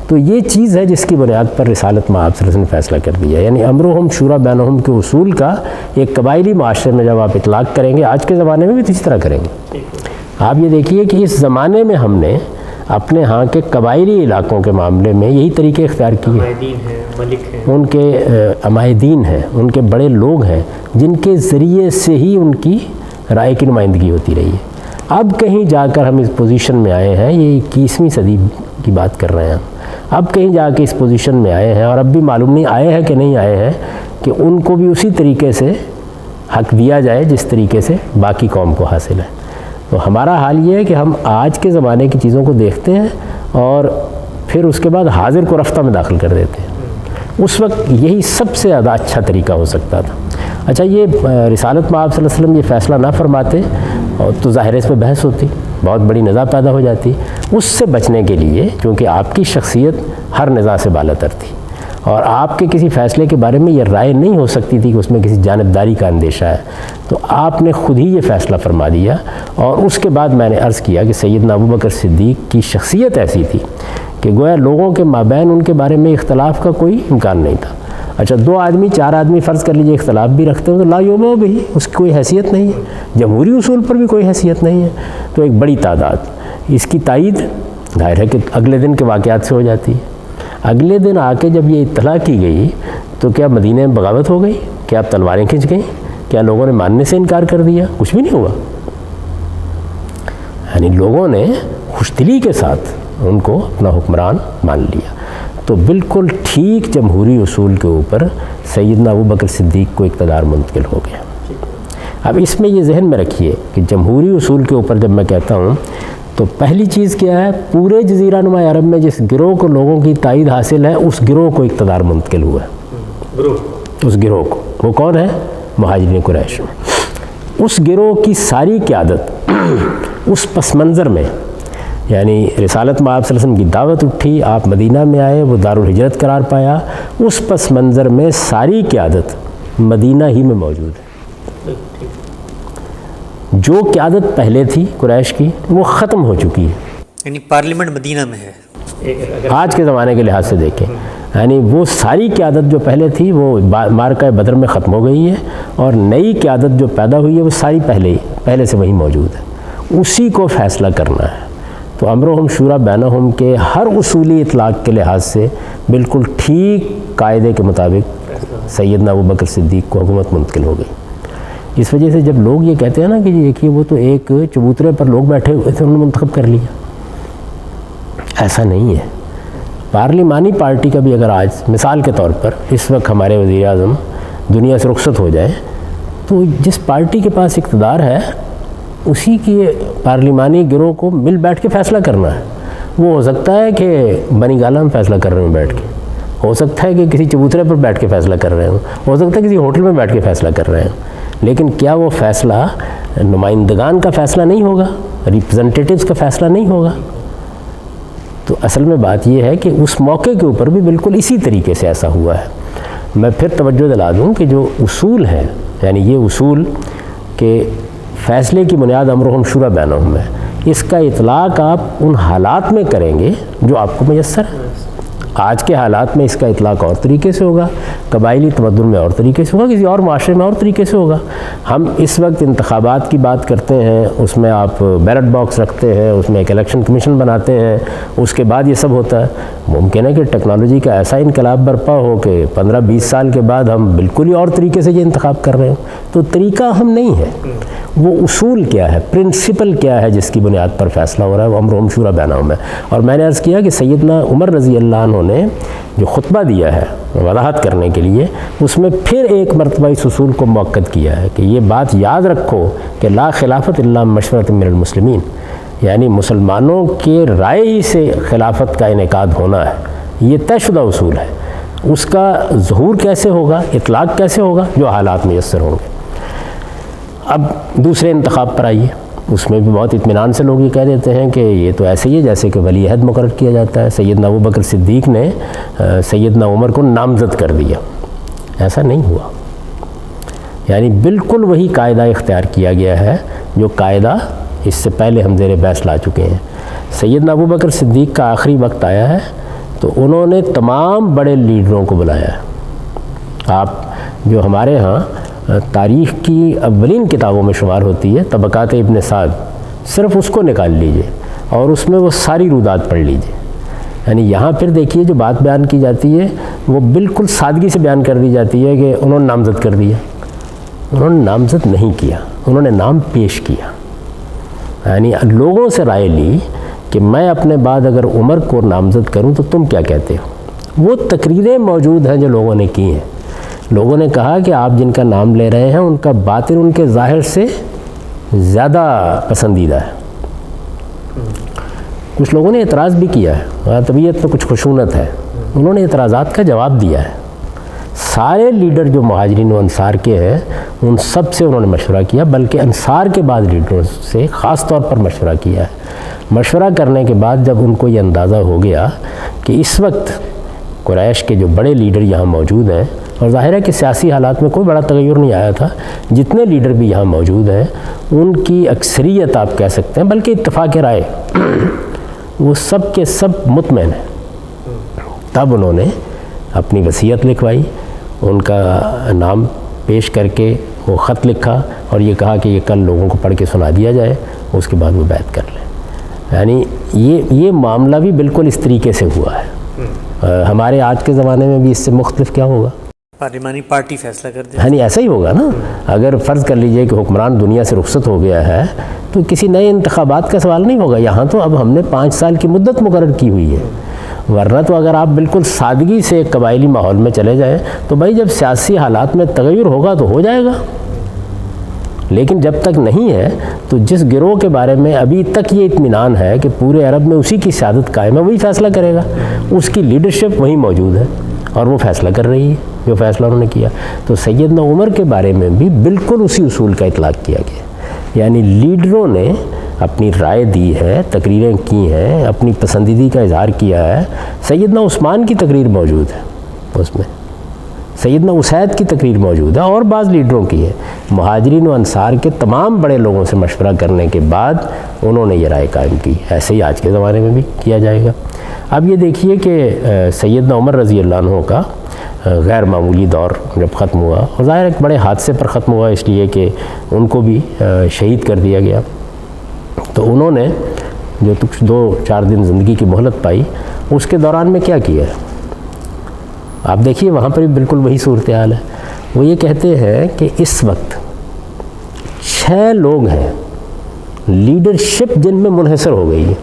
تو یہ چیز ہے جس کی بنیاد پر رسالت مآب صلی اللہ علیہ وسلم نے فیصلہ کر دیا، یعنی امرہم شورا بینہم کے اصول کا ایک قبائلی معاشرے میں جب آپ اطلاق کریں گے، آج کے زمانے میں بھی تو اسی طرح کریں گے۔ آپ یہ دیکھیے کہ اس زمانے میں ہم نے اپنے ہاں کے قبائلی علاقوں کے معاملے میں یہی طریقے اختیار کیے۔ ان کے عمائدین ہیں، ان کے بڑے لوگ ہیں جن کے ذریعے سے ہی ان کی رائے کی نمائندگی ہوتی رہی ہے۔ اب کہیں جا کر ہم اس پوزیشن میں آئے ہیں، یہ 21ویں صدی کی بات کر رہے ہیں، اب کہیں جا کے اس پوزیشن میں آئے ہیں، اور اب بھی معلوم نہیں آئے ہیں کہ نہیں آئے ہیں کہ ان کو بھی اسی طریقے سے حق دیا جائے جس طریقے سے باقی قوم کو حاصل ہے۔ تو ہمارا حال یہ ہے کہ ہم آج کے زمانے کی چیزوں کو دیکھتے ہیں اور پھر اس کے بعد حاضر کو رفتہ میں داخل کر دیتے ہیں۔ اس وقت یہی سب سے زیادہ اچھا طریقہ ہو سکتا تھا۔ اچھا، یہ رسالت مآب صلی اللہ علیہ وسلم یہ فیصلہ نہ فرماتے تو ظاہر اس پہ بحث ہوتی، بہت بڑی نزاع پیدا ہو جاتی۔ اس سے بچنے کے لیے، چونکہ آپ کی شخصیت ہر نزاع سے بالاتر تھی اور آپ کے کسی فیصلے کے بارے میں یہ رائے نہیں ہو سکتی تھی کہ اس میں کسی جانبداری کا اندیشہ ہے، تو آپ نے خود ہی یہ فیصلہ فرما دیا۔ اور اس کے بعد میں نے عرض کیا کہ سیدنا ابوبکر صدیق کی شخصیت ایسی تھی کہ گویا لوگوں کے مابین ان کے بارے میں اختلاف کا کوئی امکان نہیں تھا۔ اچھا، 2 آدمی 4 آدمی فرض کر لیجیے اختلاف بھی رکھتے ہیں تو لا یوبا بھی، اس کی کوئی حیثیت نہیں ہے، جمہوری اصول پر بھی کوئی حیثیت نہیں ہے، تو ایک بڑی تعداد اس کی تائید ظاہر ہے کہ اگلے دن کے واقعات سے ہو جاتی ہے۔ اگلے دن آ کے جب یہ اطلاع کی گئی تو کیا مدینہ میں بغاوت ہو گئی؟ کیا اب تلواریں کھنچ گئیں؟ کیا لوگوں نے ماننے سے انکار کر دیا؟ کچھ بھی نہیں ہوا، یعنی لوگوں نے خوش دلی کے ساتھ ان کو اپنا حکمران مان لیا۔ تو بالکل ٹھیک جمہوری اصول کے اوپر سیدنا ابو بکر صدیق کو اقتدار منتقل ہو گیا۔ اب اس میں یہ ذہن میں رکھیے کہ جمہوری اصول کے اوپر جب میں کہتا ہوں تو پہلی چیز کیا ہے، پورے جزیرہ نما عرب میں جس گروہ کو لوگوں کی تائید حاصل ہے اس گروہ کو اقتدار منتقل ہوا ہے، اس گروہ کو۔ وہ کون ہے؟ مہاجرین قریش۔ اس گروہ کی ساری قیادت اس پس منظر میں، یعنی رسالت میں آپ صلی اللہ علیہ وسلم کی دعوت اٹھی، آپ مدینہ میں آئے، وہ دارالہجرت قرار پایا، اس پس منظر میں ساری قیادت مدینہ ہی میں موجود ہے۔ جو قیادت پہلے تھی قریش کی وہ ختم ہو چکی ہے، یعنی پارلیمنٹ مدینہ میں ہے آج کے زمانے کے لحاظ سے دیکھیں، یعنی وہ ساری قیادت جو پہلے تھی وہ معرکہ بدر میں ختم ہو گئی ہے، اور نئی قیادت جو پیدا ہوئی ہے وہ ساری پہلے سے وہی موجود ہے، اسی کو فیصلہ کرنا ہے۔ تو امرہم شورا بینہم کے ہر اصولی اطلاق کے لحاظ سے بالکل ٹھیک قاعدے کے مطابق سیدنا ابو بکر صدیق کو حکومت منتقل ہو گئی۔ اس وجہ سے جب لوگ یہ کہتے ہیں نا کہ دیکھیے وہ تو ایک چبوترے پر لوگ بیٹھے ہوئے تھے، انہوں نے منتخب کر لیا، ایسا نہیں ہے۔ پارلیمانی پارٹی کا بھی اگر آج مثال کے طور پر اس وقت ہمارے وزیر اعظم دنیا سے رخصت ہو جائیں تو جس پارٹی کے پاس اقتدار ہے اسی کی پارلیمانی گروہ کو مل بیٹھ کے فیصلہ کرنا ہے۔ وہ ہو سکتا ہے کہ بنی گالہ میں فیصلہ کر رہے ہوں بیٹھ کے، ہو سکتا ہے کہ کسی چبوترے پر بیٹھ کے فیصلہ کر رہے ہوں، ہو سکتا ہے کسی ہوٹل میں بیٹھ کے فیصلہ کر رہے ہوں، لیکن کیا وہ فیصلہ نمائندگان کا فیصلہ نہیں ہوگا، ریپرزنٹیٹیوز کا فیصلہ نہیں ہوگا؟ تو اصل میں بات یہ ہے کہ اس موقع کے اوپر بھی بالکل اسی طریقے سے ایسا ہوا ہے۔ میں پھر توجہ دلا دوں کہ جو اصول ہے، یعنی یہ اصول کہ فیصلے کی بنیاد امرہم شورا بینہم ہے، اس کا اطلاق آپ ان حالات میں کریں گے جو آپ کو میسر ہے۔ آج کے حالات میں اس کا اطلاق اور طریقے سے ہوگا، قبائلی تمدن میں اور طریقے سے ہوگا، کسی اور معاشرے میں اور طریقے سے ہوگا۔ ہم اس وقت انتخابات کی بات کرتے ہیں، اس میں آپ بیلٹ باکس رکھتے ہیں، اس میں ایک الیکشن کمیشن بناتے ہیں، اس کے بعد یہ سب ہوتا ہے۔ ممکن ہے کہ ٹیکنالوجی کا ایسا انقلاب برپا ہو کہ 15-20 سال کے بعد ہم بالکل ہی اور طریقے سے یہ انتخاب کر رہے ہیں۔ تو طریقہ ہم نہیں ہے، وہ اصول کیا ہے، پرنسپل کیا ہے جس کی بنیاد پر فیصلہ ہو رہا ہے، وہ امرہم شورا بینہم ہے۔ اور میں نے عرض کیا کہ سیدنا عمر رضی اللہ عنہ نے جو خطبہ دیا ہے وضاحت کرنے کے لیے، اس میں پھر ایک مرتبہ اس اصول کو مؤکد کیا ہے کہ یہ بات یاد رکھو کہ لا خلافت الا مشورۃ من المسلمین، یعنی مسلمانوں کے رائے ہی سے خلافت کا انعقاد ہونا ہے، یہ طے شدہ اصول ہے۔ اس کا ظہور کیسے ہوگا، اطلاق کیسے ہوگا، جو حالات میسر ہوں گے۔ اب دوسرے انتخاب پر آئیے، اس میں بھی بہت اطمینان سے لوگ یہ کہہ دیتے ہیں کہ یہ تو ایسے ہی ہے جیسے کہ ولی عہد مقرر کیا جاتا ہے۔ سیدنا ابو بکر صدیق نے سیدنا عمر کو نامزد کر دیا، ایسا نہیں ہوا، یعنی بالکل وہی قاعدہ اختیار کیا گیا ہے جو قاعدہ اس سے پہلے ہم زیر بحث لا چکے ہیں۔ سیدنا ابو بکر صدیق کا آخری وقت آیا ہے تو انہوں نے تمام بڑے لیڈروں کو بلایا ہے۔ آپ جو ہمارے ہاں تاریخ کی اولین کتابوں میں شمار ہوتی ہے طبقات ابن سعد، صرف اس کو نکال لیجئے اور اس میں وہ ساری رودات پڑھ لیجئے، یعنی یہاں پھر دیکھیے جو بات بیان کی جاتی ہے وہ بالکل سادگی سے بیان کر دی جاتی ہے کہ انہوں نے نامزد کر دیا۔ انہوں نے نامزد نہیں کیا، انہوں نے نام پیش کیا، یعنی لوگوں سے رائے لی کہ میں اپنے بعد اگر عمر کو نامزد کروں تو تم کیا کہتے ہو۔ وہ تقریریں موجود ہیں جو لوگوں نے کی ہیں، لوگوں نے کہا کہ آپ جن کا نام لے رہے ہیں ان کا باطن ان کے ظاہر سے زیادہ پسندیدہ ہے۔ کچھ لوگوں نے اعتراض بھی کیا ہے، طبیعت میں کچھ خشونت ہے، انہوں نے اعتراضات کا جواب دیا ہے۔ سارے لیڈر جو مہاجرین و انصار کے ہیں ان سب سے انہوں نے مشورہ کیا، بلکہ انصار کے بعد لیڈروں سے خاص طور پر مشورہ کیا ہے۔ مشورہ کرنے کے بعد جب ان کو یہ اندازہ ہو گیا کہ اس وقت قریش کے جو بڑے لیڈر یہاں موجود ہیں، اور ظاہر ہے کہ سیاسی حالات میں کوئی بڑا تغیر نہیں آیا تھا، جتنے لیڈر بھی یہاں موجود ہیں ان کی اکثریت آپ کہہ سکتے ہیں، بلکہ اتفاق رائے وہ سب کے سب مطمئن ہیں۔ تب انہوں نے اپنی وصیت لکھوائی، ان کا نام پیش کر کے وہ خط لکھا اور یہ کہا کہ یہ کل لوگوں کو پڑھ کے سنا دیا جائے، اس کے بعد وہ بیعت کر لیں۔ یعنی یہ معاملہ بھی بالکل اس طریقے سے ہوا ہے۔ ہمارے آج کے زمانے میں بھی اس سے مختلف کیا ہوگا، پارلیمانی پارٹی فیصلہ کر دے، یعنی ایسا ہی ہوگا نا۔ اگر فرض کر لیجئے کہ حکمران دنیا سے رخصت ہو گیا ہے تو کسی نئے انتخابات کا سوال نہیں ہوگا۔ یہاں تو اب ہم نے 5 سال کی مدت مقرر کی ہوئی ہے ورنہ تو اگر آپ بالکل سادگی سے ایک قبائلی ماحول میں چلے جائیں تو بھائی جب سیاسی حالات میں تغیر ہوگا تو ہو جائے گا، لیکن جب تک نہیں ہے تو جس گروہ کے بارے میں ابھی تک یہ اطمینان ہے کہ پورے عرب میں اسی کی سیادت قائم ہے وہی فیصلہ کرے گا، اس کی لیڈرشپ وہیں موجود ہے اور وہ فیصلہ کر رہی ہے جو فیصلہ انہوں نے کیا۔ تو سیدنا عمر کے بارے میں بھی بالکل اسی اصول کا اطلاق کیا گیا، یعنی لیڈروں نے اپنی رائے دی ہے، تقریریں کی ہیں، اپنی پسندیدگی کا اظہار کیا ہے۔ سیدنا عثمان کی تقریر موجود ہے اس میں، سیدنا اسید کی تقریر موجود ہے اور بعض لیڈروں کی ہے۔ مہاجرین و انصار کے تمام بڑے لوگوں سے مشورہ کرنے کے بعد انہوں نے یہ رائے قائم کی، ایسے ہی آج کے زمانے میں بھی کیا جائے گا۔ اب یہ دیکھیے کہ سیدنا عمر رضی اللہ عنہ کا غیر معمولی دور جب ختم ہوا، اور ظاہر ایک بڑے حادثے پر ختم ہوا اس لیے کہ ان کو بھی شہید کر دیا گیا، تو انہوں نے جو 2-4 دن زندگی کی مہلت پائی اس کے دوران میں کیا کیا ہے آپ دیکھیے، وہاں پر بھی بالکل وہی صورتحال ہے۔ وہ یہ کہتے ہیں کہ اس وقت 6 لوگ ہیں لیڈرشپ جن میں منحصر ہو گئی ہے۔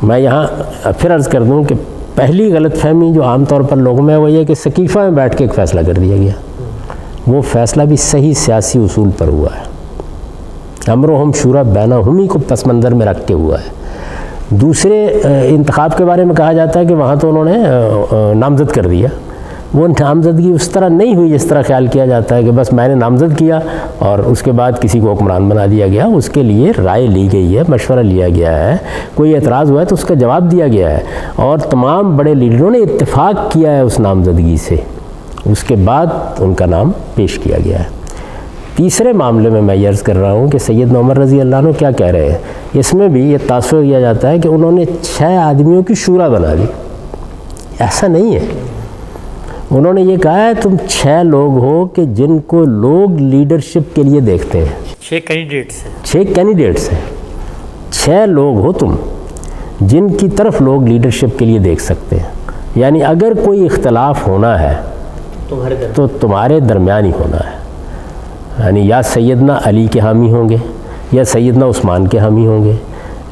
میں یہاں پھر عرض کر دوں کہ پہلی غلط فہمی جو عام طور پر لوگوں میں وہ یہ کہ سقیفہ میں بیٹھ کے ایک فیصلہ کر دیا گیا، وہ فیصلہ بھی صحیح سیاسی اصول پر ہوا ہے، امرہم شورا بینہم ہی کو پس منظر میں رکھ کے ہوا ہے۔ دوسرے انتخاب کے بارے میں کہا جاتا ہے کہ وہاں تو انہوں نے نامزد کر دیا، وہ نامزدگی اس طرح نہیں ہوئی جس طرح خیال کیا جاتا ہے کہ بس میں نے نامزد کیا اور اس کے بعد کسی کو حکمران بنا دیا گیا۔ اس کے لیے رائے لی گئی ہے، مشورہ لیا گیا ہے، کوئی اعتراض ہوا ہے تو اس کا جواب دیا گیا ہے، اور تمام بڑے لیڈروں نے اتفاق کیا ہے اس نامزدگی سے، اس کے بعد ان کا نام پیش کیا گیا ہے۔ تیسرے معاملے میں میں یہ عرض کر رہا ہوں کہ سیدنا عمر رضی اللہ عنہ کیا کہہ رہے ہیں، اس میں بھی یہ تاثر دیا جاتا ہے کہ انہوں نے 6 آدمیوں کی شورا بنا دی۔ ایسا نہیں ہے، انہوں نے یہ کہا ہے تم 6 لوگ ہو کہ جن کو لوگ لیڈرشپ کے لیے دیکھتے ہیں، 6 کینڈیڈیٹس ہیں، 6 کینڈیڈیٹس ہیں، 6 لوگ ہو تم جن کی طرف لوگ لیڈرشپ کے لیے دیکھ سکتے ہیں، یعنی اگر کوئی اختلاف ہونا ہے تو تمہارے درمیان ہی ہونا ہے، یعنی یا سیدنا علی کے حامی ہوں گے، یا سیدنا عثمان کے حامی ہوں گے،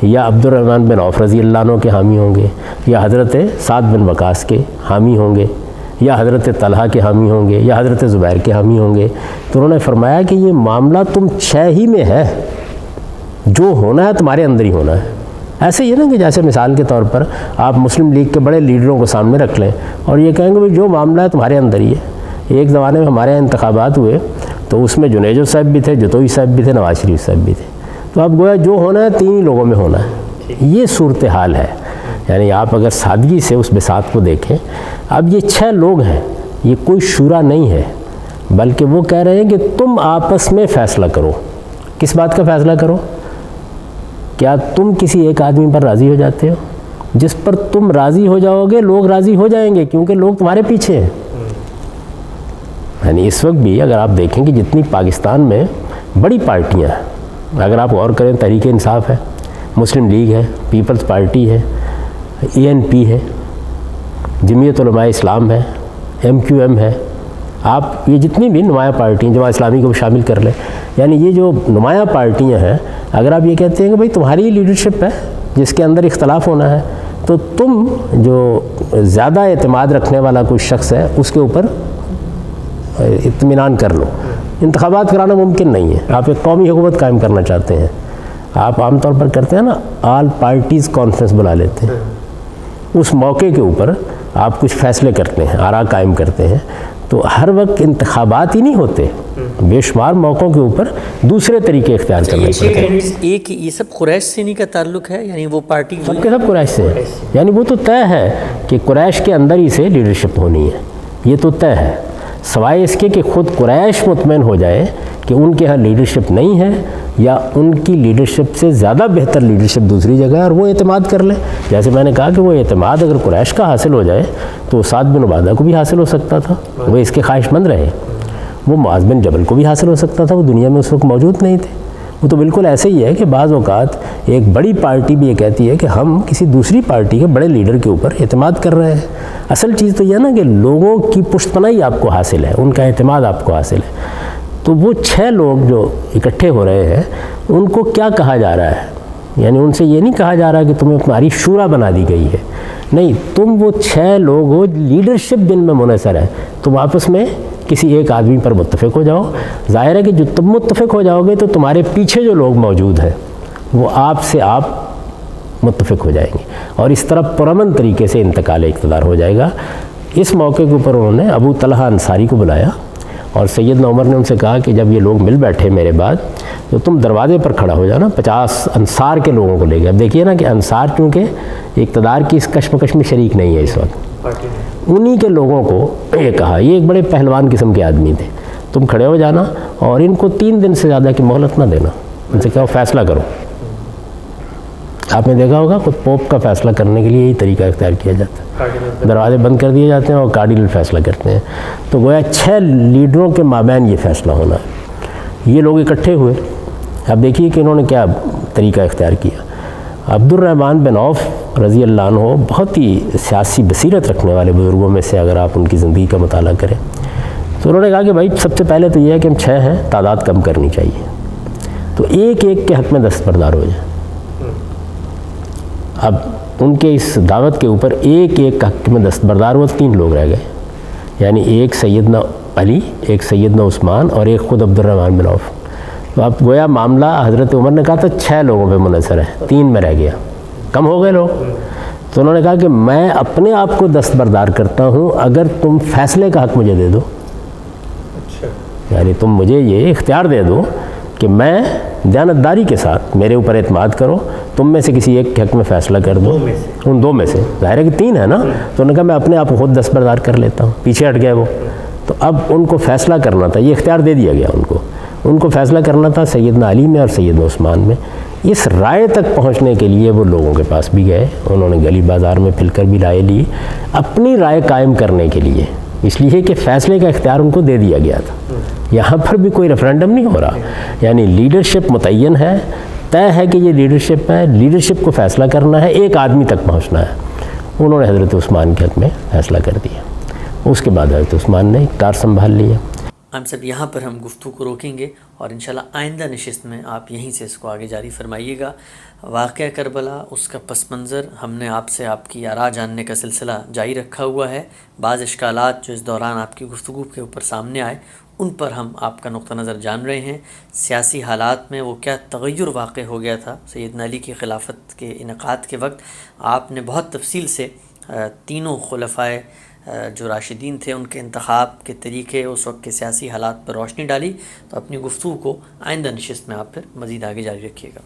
یا عبد الرحمن بن عوف رضی اللہ عنہ کے حامی ہوں گے، یا حضرت سعد بن وقاص کے حامی ہوں گے، یا حضرت طلحہ کے حامی ہوں گے، یا حضرت زبیر کے حامی ہوں گے۔ تو انہوں نے فرمایا کہ یہ معاملہ تم 6 ہی میں ہے، جو ہونا ہے تمہارے اندر ہی ہونا ہے۔ ایسے یہ نا کہ جیسے مثال کے طور پر آپ مسلم لیگ کے بڑے لیڈروں کو سامنے رکھ لیں اور یہ کہیں گے بھائی جو معاملہ ہے تمہارے اندر ہی ہے۔ ایک زمانے میں ہمارے یہاں انتخابات ہوئے تو اس میں جنیجو صاحب بھی تھے، جتوئی صاحب بھی تھے، نواز شریف صاحب بھی تھے، تو اب گویا جو ہونا ہے 3 ہی لوگوں میں ہونا ہے۔ یہ صورتحال ہے، یعنی آپ اگر سادگی سے اس بساط کو دیکھیں، اب یہ 6 لوگ ہیں، یہ کوئی شورا نہیں ہے، بلکہ وہ کہہ رہے ہیں کہ تم آپس میں فیصلہ کرو۔ کس بات کا فیصلہ کرو؟ کیا تم کسی ایک آدمی پر راضی ہو جاتے ہو؟ جس پر تم راضی ہو جاؤ گے لوگ راضی ہو جائیں گے، کیونکہ لوگ تمہارے پیچھے ہیں۔ یعنی اس وقت بھی اگر آپ دیکھیں کہ جتنی پاکستان میں بڑی پارٹیاں ہیں، اگر آپ غور کریں، تحریک انصاف ہے، مسلم لیگ ہے، پیپلز پارٹی ہے، ANP ہے، جمعیت علماء اسلام ہے، MQM ہے، آپ یہ جتنی بھی نمایاں پارٹیاں، جماعت اسلامی کو بھی شامل کر لیں، یعنی یہ جو نمایاں پارٹیاں ہیں، اگر آپ یہ کہتے ہیں کہ بھائی تمہاری لیڈرشپ ہے جس کے اندر اختلاف ہونا ہے، تو تم جو زیادہ اعتماد رکھنے والا کوئی شخص ہے اس کے اوپر اطمینان کر لو۔ انتخابات کرانا ممکن نہیں ہے، آپ ایک قومی حکومت قائم کرنا چاہتے ہیں، آپ عام طور پر کرتے ہیں نا آل پارٹیز کانفرنس بلا لیتے ہیں، اس موقع کے اوپر آپ کچھ فیصلے کرتے ہیں، آراء قائم کرتے ہیں، تو ہر وقت انتخابات ہی نہیں ہوتے، بے شمار موقعوں کے اوپر دوسرے طریقے اختیار کرنے پڑتے ہیں۔ ایک یہ سب قریش سے نہیں کا تعلق ہے، یعنی وہ پارٹی سب کے سب قریش سے ہے، یعنی وہ تو طے ہے کہ قریش کے اندر ہی سے لیڈرشپ ہونی ہے، یہ تو طے ہے، سوائے اس کے کہ خود قریش مطمئن ہو جائے کہ ان کے ہاں لیڈرشپ نہیں ہے یا ان کی لیڈرشپ سے زیادہ بہتر لیڈرشپ دوسری جگہ ہے، اور وہ اعتماد کر لیں۔ جیسے میں نے کہا کہ وہ اعتماد اگر قریش کا حاصل ہو جائے تو سعد بن عبادہ کو بھی حاصل ہو سکتا تھا، وہ اس کے خواہش مند رہے، وہ معاذ بن جبل کو بھی حاصل ہو سکتا تھا، وہ دنیا میں اس وقت موجود نہیں تھے۔ وہ تو بالکل ایسے ہی ہے کہ بعض اوقات ایک بڑی پارٹی بھی یہ کہتی ہے کہ ہم کسی دوسری پارٹی کے بڑے لیڈر کے اوپر اعتماد کر رہے ہیں۔ اصل چیز تو یہ ہے نا کہ لوگوں کی پشت پناہی آپ کو حاصل ہے، ان کا اعتماد آپ کو حاصل ہے۔ تو وہ 6 لوگ جو اکٹھے ہو رہے ہیں ان کو کیا کہا جا رہا ہے یعنی ان سے یہ نہیں کہا جا رہا کہ تمہیں تمہاری شورا بنا دی گئی ہے، نہیں، تم وہ 6 لوگ ہو، لیڈرشپ جن میں منحصر ہے، تم آپس میں کسی ایک آدمی پر متفق ہو جاؤ۔ ظاہر ہے کہ جو تم متفق ہو جاؤ گے تو تمہارے پیچھے جو لوگ موجود ہیں وہ آپ سے آپ متفق ہو جائیں گے، اور اس طرح پرامن طریقے سے انتقال اقتدار ہو جائے گا۔ اس موقع کے اوپر انہوں نے ابو طلحہ انصاری کو بلایا، اور سیدنا عمر نے ان سے کہا کہ جب یہ لوگ مل بیٹھے میرے بعد تو تم دروازے پر کھڑا ہو جانا، 50 انصار کے لوگوں کو لے گئے۔ اب دیکھیے نا کہ انصار چونکہ اقتدار کی اس کشمکش میں شریک نہیں ہے اس وقت، انہی کے لوگوں کو یہ کہا، یہ ایک بڑے پہلوان قسم کے آدمی تھے، تم کھڑے ہو جانا اور ان کو 3 دن سے زیادہ کی مہلت نہ دینا، ان سے کہو فیصلہ کرو۔ آپ نے دیکھا ہوگا خود پوپ کا فیصلہ کرنے کے لیے یہی طریقہ اختیار کیا جاتا ہے، دروازے بند کر دیے جاتے ہیں اور کارڈینل فیصلہ کرتے ہیں۔ تو گویا 6 لیڈروں کے مابین یہ فیصلہ ہونا ہے۔ یہ لوگ اکٹھے ہوئے، اب دیکھیے کہ انہوں نے کیا طریقہ اختیار کیا۔ عبد الرحمن بن عوف رضی اللہ عنہ بہت ہی سیاسی بصیرت رکھنے والے بزرگوں میں سے اگر آپ ان کی زندگی کا مطالعہ کریں تو انہوں نے کہا کہ بھائی سب سے پہلے تو یہ ہے کہ ہم 6 ہیں، تعداد کم کرنی چاہیے، تو ایک ایک کے حق میں دستبردار ہو جائیں۔ اب ان کے اس دعوت کے اوپر ایک ایک حق میں دستبردار ہوا، 3 لوگ رہ گئے، یعنی ایک سیدنا علی، ایک سیدنا عثمان اور ایک خود عبد الرحمن بن عوف۔ تو اب گویا معاملہ حضرت عمر نے کہا تھا 6 لوگوں پہ منحصر ہے، 3 میں رہ گیا، کم ہو گئے لوگ۔ تو انہوں نے کہا کہ میں اپنے آپ کو دستبردار کرتا ہوں اگر تم فیصلے کا حق مجھے دے دو، یعنی تم مجھے یہ اختیار دے دو کہ میں دیانتداری کے ساتھ، میرے اوپر اعتماد کرو، تم میں سے کسی ایک کے حق میں فیصلہ کر دو، ان 2 میں سے، ظاہر ہے کہ 3 ہے نا، تو انہوں نے کہا میں اپنے آپ کو خود دستبردار کر لیتا ہوں، پیچھے ہٹ گئے وہ۔ تو اب ان کو فیصلہ کرنا تھا، یہ اختیار دے دیا گیا ان کو فیصلہ کرنا تھا سیدنا علی میں اور سیدنا عثمان میں۔ اس رائے تک پہنچنے کے لیے وہ لوگوں کے پاس بھی گئے، انہوں نے گلی بازار میں پھر کر بھی رائے لی اپنی رائے قائم کرنے کے لیے، اس لیے کہ فیصلے کا اختیار ان کو دے دیا گیا تھا۔ یہاں پر بھی کوئی ریفرینڈم نہیں ہو رہا، یعنی لیڈرشپ متعین ہے، طے ہے کہ یہ لیڈرشپ ہے، لیڈرشپ کو فیصلہ کرنا ہے، ایک آدمی تک پہنچنا ہے۔ انہوں نے حضرت عثمان کے حق میں فیصلہ کر دیا، اس کے بعد حضرت عثمان نے اقتدار سنبھال لیا۔ ہم سب یہاں پر ہم گفتگو کو روکیں گے اور انشاءاللہ آئندہ نشست میں آپ یہیں سے اس کو آگے جاری فرمائیے گا۔ واقعہ کربلا، اس کا پس منظر، ہم نے آپ سے آپ کی آراء جاننے کا سلسلہ جاری رکھا ہوا ہے۔ بعض اشکالات جو اس دوران آپ کی گفتگو کے اوپر سامنے آئے ان پر ہم آپ کا نقطہ نظر جان رہے ہیں۔ سیاسی حالات میں وہ کیا تغیر واقع ہو گیا تھا سیدنا علی کی خلافت کے انعقاد کے وقت، آپ نے بہت تفصیل سے تینوں خلفائے جو راشدین تھے ان کے انتخاب کے طریقے، اس وقت کے سیاسی حالات پر روشنی ڈالی۔ تو اپنی گفتگو کو آئندہ نشست میں آپ پھر مزید آگے جاری رکھیے گا۔